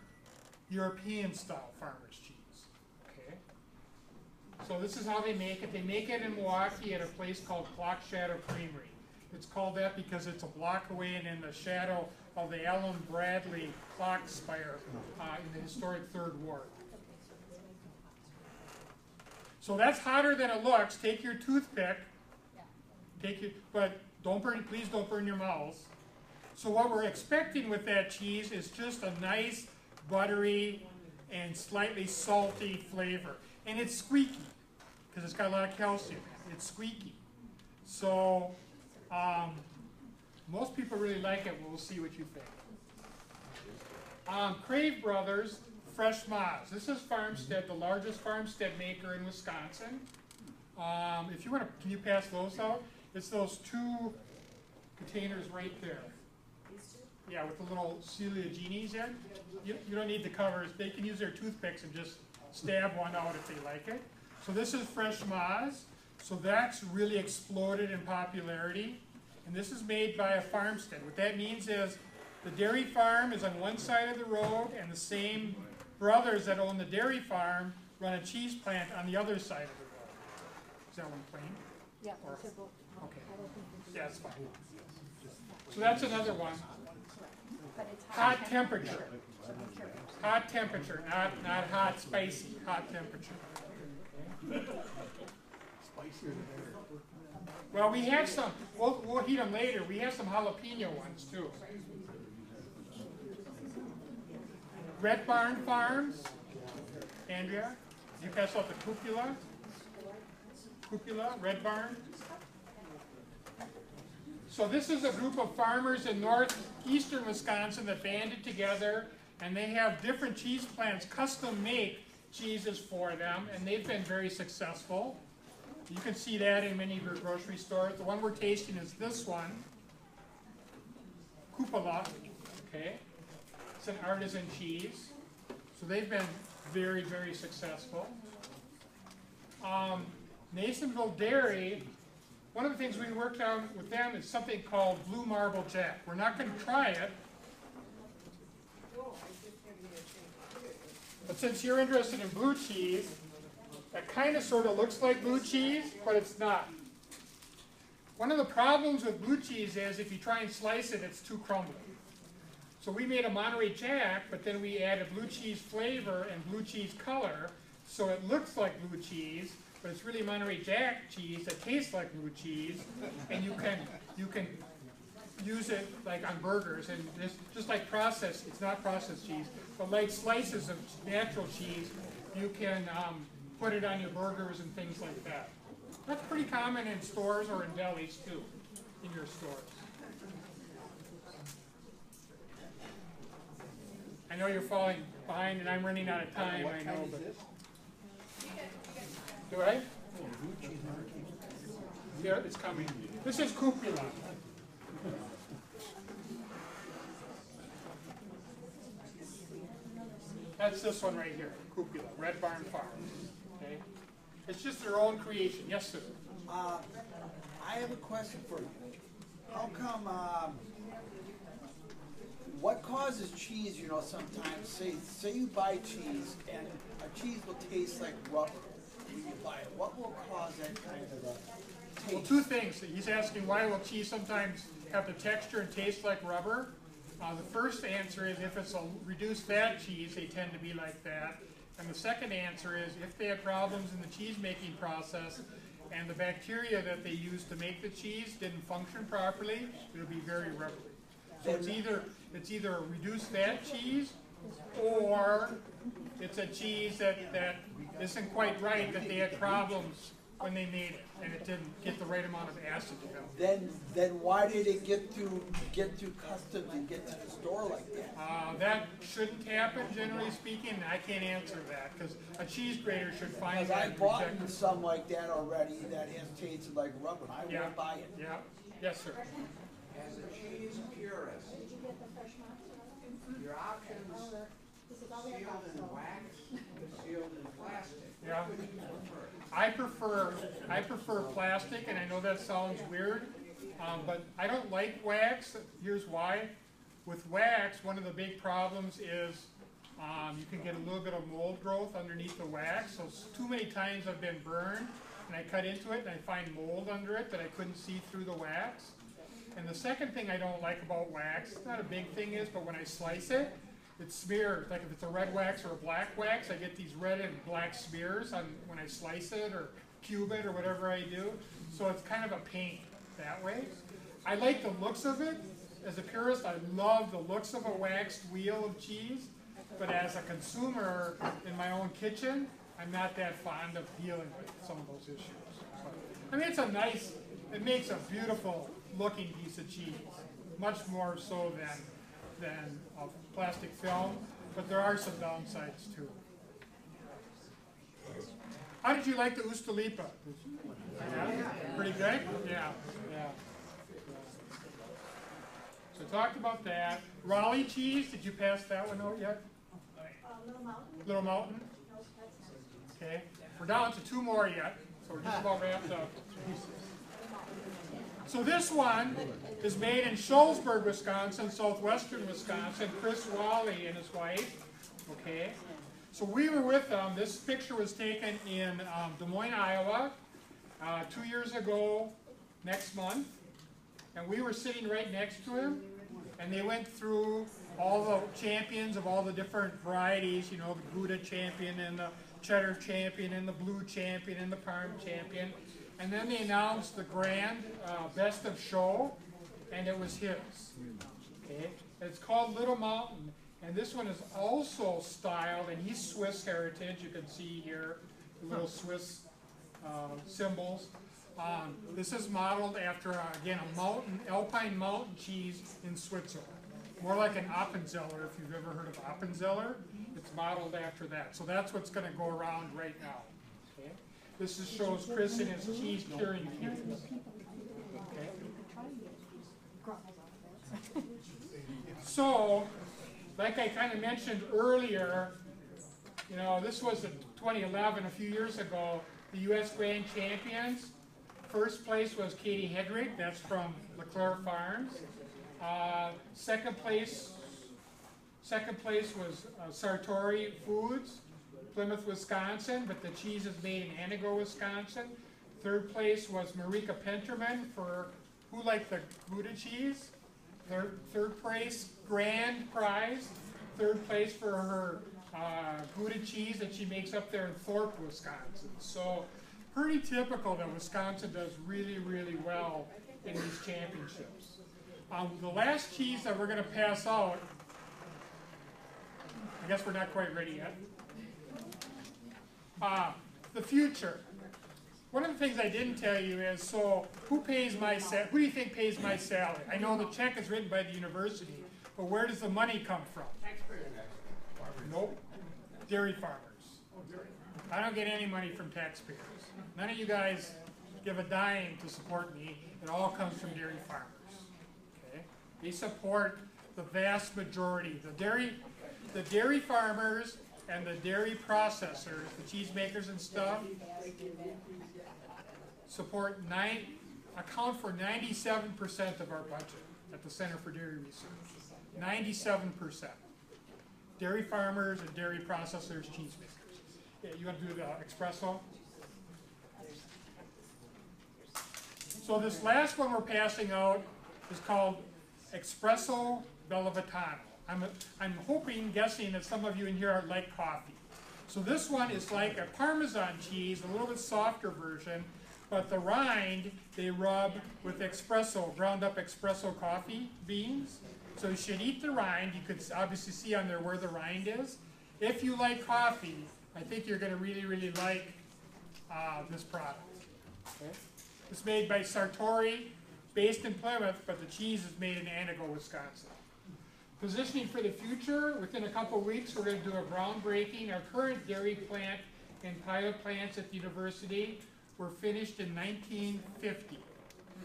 European-style farmer's cheese, okay? So this is how they make it. They make it in Milwaukee at a place called Clock Shadow Creamery. It's called that because it's a block away and in the shadow of the Allen Bradley clock spire in the historic Third Ward. So that's hotter than it looks. Take your toothpick, but please don't burn your mouths. So what we're expecting with that cheese is just a nice, buttery, and slightly salty flavor. And it's squeaky, because it's got a lot of calcium. It's squeaky. So, most people really like it. We'll see what you think. Crave Brothers Fresh Moz. This is Farmstead, the largest farmstead maker in Wisconsin. If you want to, can you pass those out? It's those two containers right there. Yeah, with the little cilieginies in. You don't need the covers. They can use their toothpicks and just stab one out if they like it. So this is Fresh Moz. So that's really exploded in popularity. And this is made by a farmstead. What that means is the dairy farm is on one side of the road, and the same brothers that own the dairy farm run a cheese plant on the other side of the road. Is that one plain? Yeah. Okay. Yeah, that's fine. So that's another one. Hot temperature. Hot temperature, not hot, spicy, hot temperature. Well, we have some, we'll heat them later. We have some jalapeno ones too. Red Barn Farms. Andrea, you pass out the cupola? Cupola, Red Barn. So this is a group of farmers in northeastern Wisconsin that banded together, and they have different cheese plants, custom make cheeses for them, and they've been very successful. You can see that in many of your grocery stores. The one we're tasting is this one, Cupola, okay? It's an artisan cheese. So they've been very, very successful. Nasonville Dairy, one of the things we worked on with them is something called Blue Marble Jack. We're not going to try it, but since you're interested in blue cheese, that kind of sort of looks like blue cheese, but it's not. One of the problems with blue cheese is if you try and slice it, it's too crumbly. So we made a Monterey Jack, but then we added blue cheese flavor and blue cheese color, so it looks like blue cheese, but it's really Monterey Jack cheese that tastes like blue cheese, and you can use it like on burgers, and just like processed, it's not processed cheese, but like slices of natural cheese, you can put it on your burgers and things like that. That's pretty common in stores or in delis too, in your stores. I know you're falling behind and I'm running out of time, I know, but. Do I? Yeah, it's coming. This is cupola. That's this one right here, cupola, Red Barn Farms. Okay? It's just their own creation. Yes, sir? I have a question for you. How come, what causes cheese, you know, sometimes, say you buy cheese and a cheese will taste like rubber when you buy it. What will cause that kind of a taste? Well, two things. He's asking why will cheese sometimes have the texture and taste like rubber? The first answer is if it's a reduced fat cheese, they tend to be like that. And the second answer is if they have problems in the cheese making process and the bacteria that they use to make the cheese didn't function properly, it'll be very rubbery. So it's either a reduced fat cheese or it's a cheese that isn't quite right, that they had problems when they made it and it didn't get the right amount of acid developed. Then why did it get through customs and get to the store like that? That shouldn't happen, generally speaking, and I can't answer that because a cheese grater should find Because that. I bought some like that already that has tasted like rubber. I Yeah. won't buy it. Yeah. Yes, sir. As a cheese purist, your options sealed in wax, sealed in plastic. Yeah. What would you prefer? I prefer plastic, and I know that sounds weird, but I don't like wax. Here's why. With wax, one of the big problems is you can get a little bit of mold growth underneath the wax. So too many times I've been burned, and I cut into it, and I find mold under it that I couldn't see through the wax. And the second thing I don't like about wax, it's not a big thing is, but when I slice it, it smears. Like if it's a red wax or a black wax, I get these red and black smears on when I slice it or cube it or whatever I do. So it's kind of a pain that way. I like the looks of it. As a purist, I love the looks of a waxed wheel of cheese. but as a consumer in my own kitchen, I'm not that fond of dealing with some of those issues. But, I mean, it's a nice, it makes a beautiful looking piece of cheese, much more so than a plastic film, but there are some downsides too. How did you like the Ustalipa? Yeah? Pretty good? Yeah. So talked about that. Raleigh cheese, did you pass that one out yet? Little Mountain? Little Mountain? No, that's not. Okay. We're down to 2 more yet, so we're just about wrapped up. So this one is made in Shullsburg, Wisconsin, southwestern Wisconsin. Chris Wally and his wife. Okay. So we were with them. This picture was taken in Des Moines, Iowa, 2 years ago next month. And we were sitting right next to him. And they went through all the champions of all the different varieties, you know, the Gouda champion and the Cheddar champion and the Blue champion and the Parm champion. And then they announced the grand best of show, and it was his. Okay? It's called Little Mountain. And this one is also styled, and he's Swiss heritage. You can see here the little Swiss symbols. This is modeled after, again, a mountain, alpine mountain cheese in Switzerland. More like an Appenzeller, if you've ever heard of Appenzeller. It's modeled after that. So that's what's going to go around right now. Okay? This shows Chris in his cheese curing cubes. Okay? So, like I kind of mentioned earlier, you know, this was in 2011, a few years ago, the U.S. Grand Champions. First place was Katie Hedrick, that's from LeClaire Farms. Second place was Sartori Foods, Plymouth, Wisconsin, but the cheese is made in Antigo, Wisconsin. Third place was Marika Penterman for, who liked the Gouda cheese? Third place, grand prize. Third place for her Gouda cheese that she makes up there in Thorpe, Wisconsin. So pretty typical that Wisconsin does really, really well in these championships. The last cheese that we're going to pass out, I guess we're not quite ready yet. The future. One of the things I didn't tell you is, so who pays my who do you think pays my salary? I know the check is written by the university, but where does the money come from? Taxpayers. Nope. Dairy farmers. I don't get any money from taxpayers. None of you guys give a dime to support me. It all comes from dairy farmers. Okay? They support the vast majority. The dairy farmers and the dairy processors, the cheesemakers and stuff, account for 97% of our budget at the Center for Dairy Research. 97%. Dairy farmers and dairy processors, cheesemakers. Yeah, you want to do the espresso? So this last one we're passing out is called Espresso Bellavitano. I'm hoping, guessing that some of you in here like coffee. So this one is like a Parmesan cheese, a little bit softer version, but the rind they rub with espresso, ground up espresso coffee beans. So you should eat the rind. You could obviously see on there where the rind is. If you like coffee, I think you're going to really, really like this product. Okay? It's made by Sartori, based in Plymouth, but the cheese is made in Antigo, Wisconsin. Positioning for the future, within a couple of weeks, we're going to do a groundbreaking. Our current dairy plant and pilot plants at the university were finished in 1950.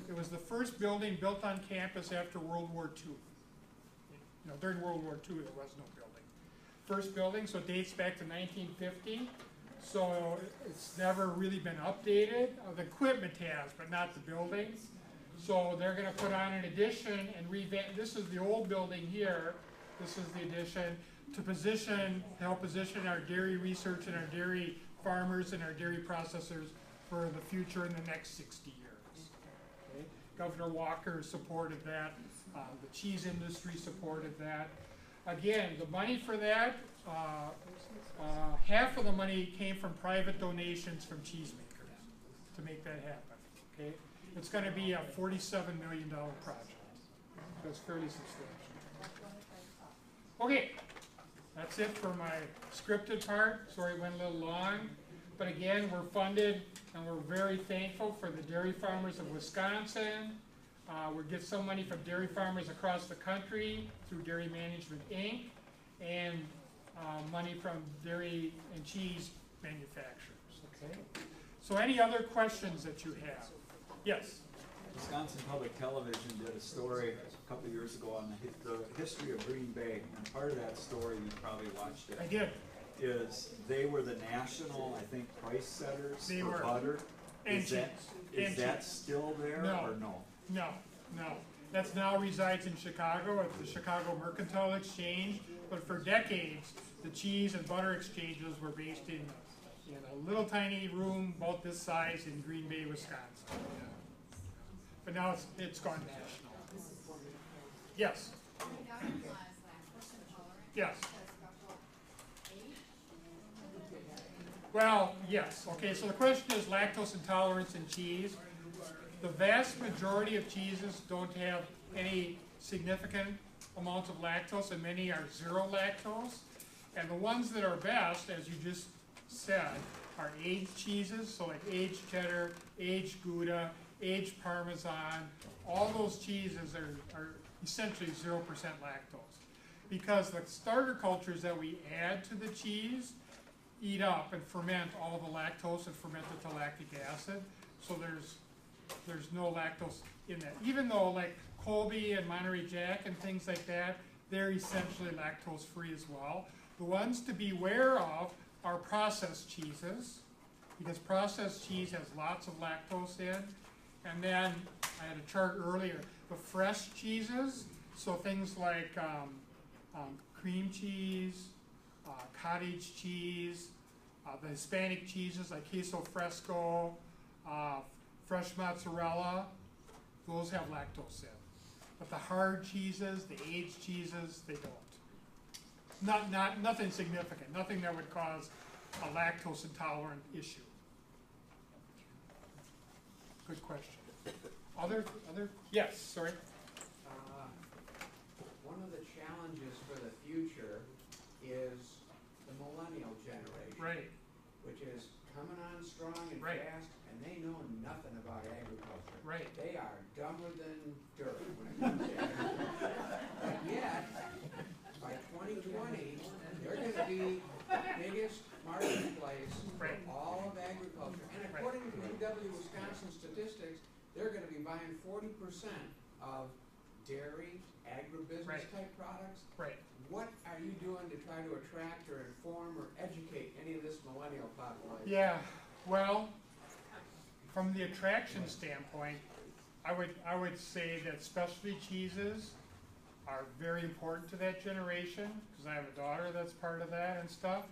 It was the first building built on campus after World War II. You know, during World War II, there was no building. First building, so it dates back to 1950. So it's never really been updated. The equipment has, but not the buildings. So they're going to put on an addition and revamp. This is the old building here. This is the addition to help position our dairy research and our dairy farmers and our dairy processors for the future in the next 60 years. Okay? Governor Walker supported that. The cheese industry supported that. Again, the money for that, half of the money came from private donations from cheesemakers to make that happen. Okay? It's going to be a $47 million project. So it's fairly substantial. Okay, That's it for my scripted part. Sorry it went a little long. But again, we're funded and we're very thankful for the dairy farmers of Wisconsin. We get some money from dairy farmers across the country through Dairy Management Inc. and money from dairy and cheese manufacturers. Okay. So any other questions that you have? Yes. Wisconsin Public Television did a story a couple of years ago on the history of Green Bay, and part of that story, you probably watched it. I did. Is they were the national, I think, price setters They for were. butter. And Is that, cheese. is that still there No. or no? No, no. That's now resides in Chicago at the Chicago Mercantile Exchange. But for decades, the cheese and butter exchanges were based in a little tiny room about this size in Green Bay, Wisconsin. But now it's gone national. Yes. Yes. Well, yes. Okay, so the question is lactose intolerance in cheese. The vast majority of cheeses don't have any significant amounts of lactose, and many are zero lactose. And the ones that are best, as you just said, are aged cheeses, so like aged cheddar, aged Gouda, aged Parmesan. All those cheeses are essentially 0% lactose. Because the starter cultures that we add to the cheese eat up and ferment all the lactose and ferment it to lactic acid. So there's no lactose in that. Even though like Colby and Monterey Jack and things like that, they're essentially lactose free as well. The ones to beware of are processed cheeses, because processed cheese has lots of lactose in. And then I had a chart earlier, the fresh cheeses, so things like cream cheese, cottage cheese, the Hispanic cheeses like queso fresco, fresh mozzarella, those have lactose in. But the hard cheeses, the aged cheeses, they don't. Nothing significant, nothing that would cause a lactose intolerant issue. Good question. Other, yes, sorry. One of the challenges for the future is the millennial generation. Right. Which is coming on strong and Right. fast, and they know nothing about agriculture. Right. They are dumber than dirt when it comes to agriculture. But yet, by 2020, they're gonna be the biggest marketplace Right. for all of agriculture. And according to UW-Wisconsin statistics, they're gonna be buying 40% of dairy, agribusiness Right. type products. Right. What are you doing to try to attract or inform or educate any of this millennial population? Yeah, well, from the attraction standpoint, I would say that specialty cheeses are very important to that generation, because I have a daughter that's part of that and stuff.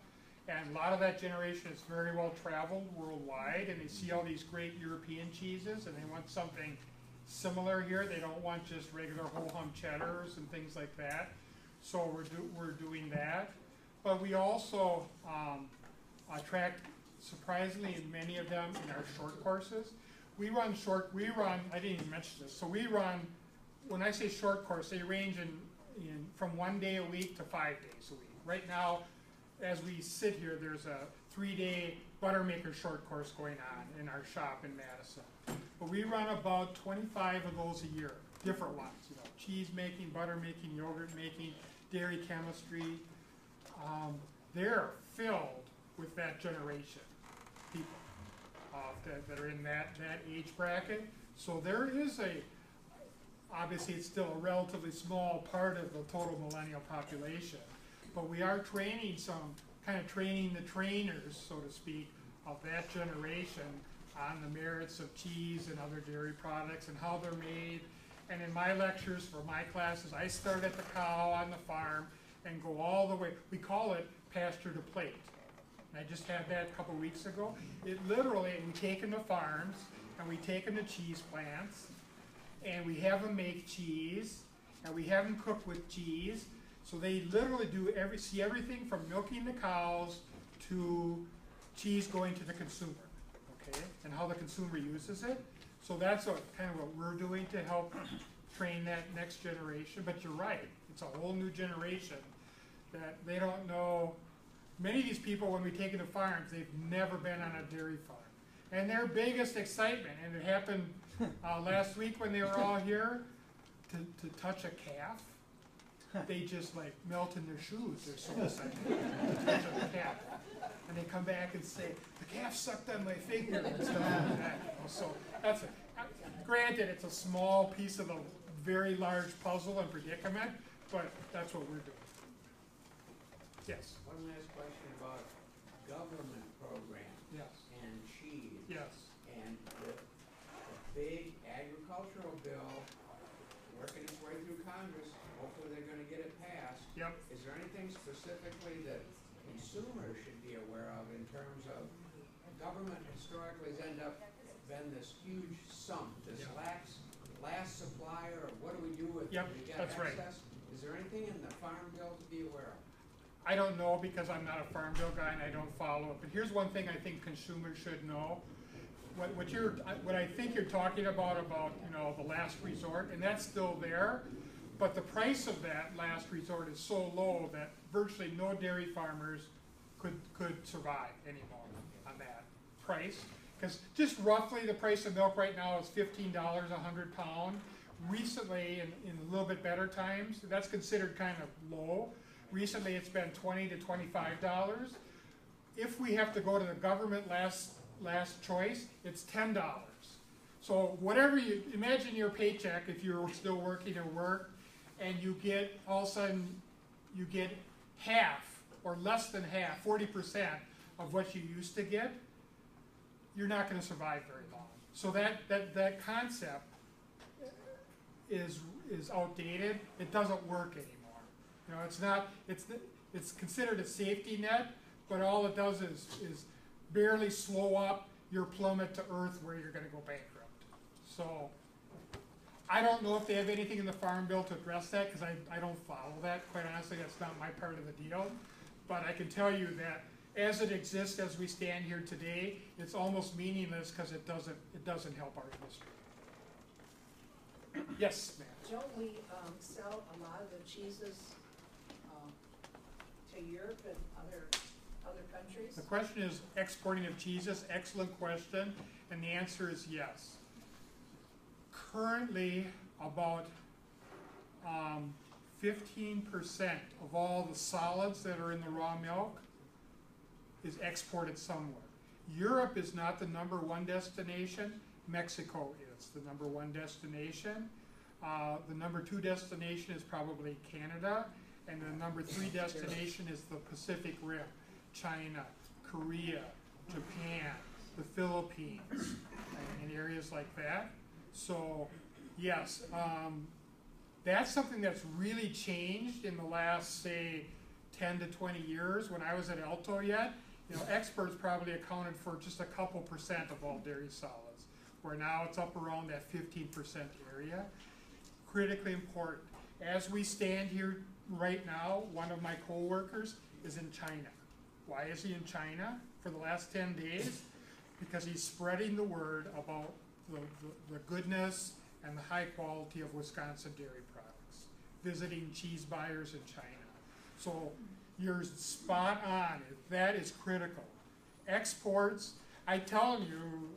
And a lot of that generation is very well traveled worldwide, and they see all these great European cheeses, and they want something similar here. They don't want just regular whole hum cheddars and things like that. So we're doing that. But we also attract surprisingly many of them in our short courses. I didn't even mention this. So we run, when I say short course, they range in from 1 day a week to 5 days a week. Right now, as we sit here, there's a 3-day Buttermaker short course going on in our shop in Madison. But we run about 25 of those a year, different ones, cheese making, butter making, yogurt making, dairy chemistry. They're filled with that generation, people that are in that age bracket. So there is obviously it's still a relatively small part of the total millennial population, but we are training training the trainers, so to speak, of that generation on the merits of cheese and other dairy products and how they're made. And in my lectures for my classes, I start at the cow on the farm and go all the way. We call it pasture to plate. And I just had that a couple weeks ago. It literally, we take them to farms and we take them to cheese plants and we have them make cheese and we have them cook with cheese. So they literally see everything from milking the cows to cheese going to the consumer, okay, and how the consumer uses it. So that's kind of what we're doing to help train that next generation. But you're right, it's a whole new generation that they don't know. Many of these people, when we take them to farms, they've never been on a dairy farm. And their biggest excitement, and it happened last week when they were all here, to touch a calf, they just like melt in their shoes. They're so excited to touch a calf. And they come back and say, the calf sucked on my finger and stuff like that. You know? So that's granted, it's a small piece of a very large puzzle and predicament, but that's what we're doing. Yes. One last question about government programs. Yes. And cheese. Yes. And the big agricultural bill working its way through Congress, hopefully they're gonna get it passed. Yep. Is there anything specifically that consumers should be aware of in terms of government historically has ended up been this huge sum, this last supplier, or what do we do with it? Yep, We get that's right. access? Is there anything in the farm bill to be aware of? I don't know because I'm not a farm bill guy and I don't follow it. But here's one thing I think consumers should know. What I think you're talking about the last resort, and that's still there. But the price of that last resort is so low that virtually no dairy farmers could survive anymore on that price. Because just roughly the price of milk right now is $15 a 100 pound. Recently, in a little bit better times, that's considered kind of low. Recently, it's been $20 to $25. If we have to go to the government last choice, it's $10. So whatever you imagine your paycheck, if you're still working or work, and you get all of a sudden you get half or less than half, 40% of what you used to get, you're not going to survive very long. So that concept is outdated. It doesn't work anymore. You know, it's not. It's considered a safety net, but all it does is barely slow up your plummet to earth where you're going to go bankrupt. So I don't know if they have anything in the Farm Bill to address that because I don't follow that. Quite honestly, that's not my part of the deal. But I can tell you that as it exists, as we stand here today, it's almost meaningless because it doesn't help our industry. Yes, ma'am. Don't we sell a lot of the cheeses to Europe and other countries? The question is exporting of cheeses. Excellent question, and the answer is yes. Currently, about 15% of all the solids that are in the raw milk is exported somewhere. Europe is not the #1 destination. Mexico is the #1 destination. The #2 destination is probably Canada, and the #3 destination is the Pacific Rim, China, Korea, Japan, the Philippines, and areas like that. So yes, that's something that's really changed in the last, say, 10 to 20 years. When I was at Alto yet, exports probably accounted for just a couple % of all dairy solids, where now it's up around that 15% area. Critically important. As we stand here right now, one of my coworkers is in China. Why is he in China for the last 10 days? Because he's spreading the word about the goodness and the high quality of Wisconsin dairy products, visiting cheese buyers in China. So you're spot on. That is critical. Exports, I tell you,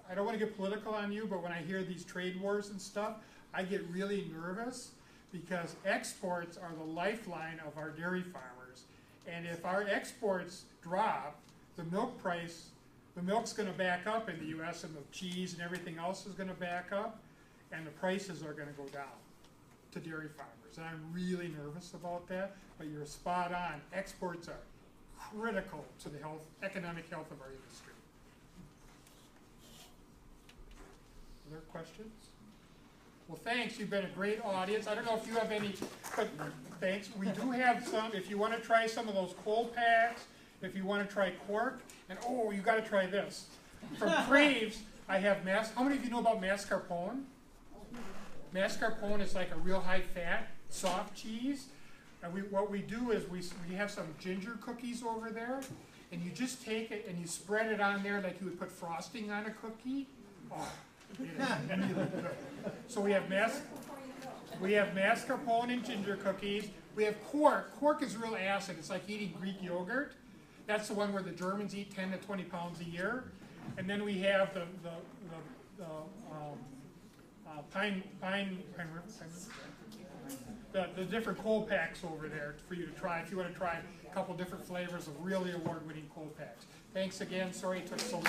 I don't want to get political on you, but when I hear these trade wars and stuff, I get really nervous because exports are the lifeline of our dairy farmers. And if our exports drop, the milk's going to back up in the U.S. and the cheese and everything else is going to back up, and the prices are going to go down to dairy farmers. And I'm really nervous about that, but you're spot on. Exports are critical to the economic health of our industry. Other questions? Well, thanks. You've been a great audience. I don't know if you have any, but thanks. We do have some. If you want to try some of those cold packs, if you want to try quark, and oh, you got to try this. From Craves, I have how many of you know about mascarpone? Mascarpone is like a real high-fat, soft cheese. And what we do is we have some ginger cookies over there, and you just take it and you spread it on there like you would put frosting on a cookie. Oh, it is really good. So we have mascarpone and ginger cookies. We have cork. Cork is real acid. It's like eating Greek yogurt. That's the one where the Germans eat 10 to 20 pounds a year. And then we have the different coal packs over there for you to try if you want to try a couple different flavors of really award-winning coal packs. Thanks again. Sorry it took so long.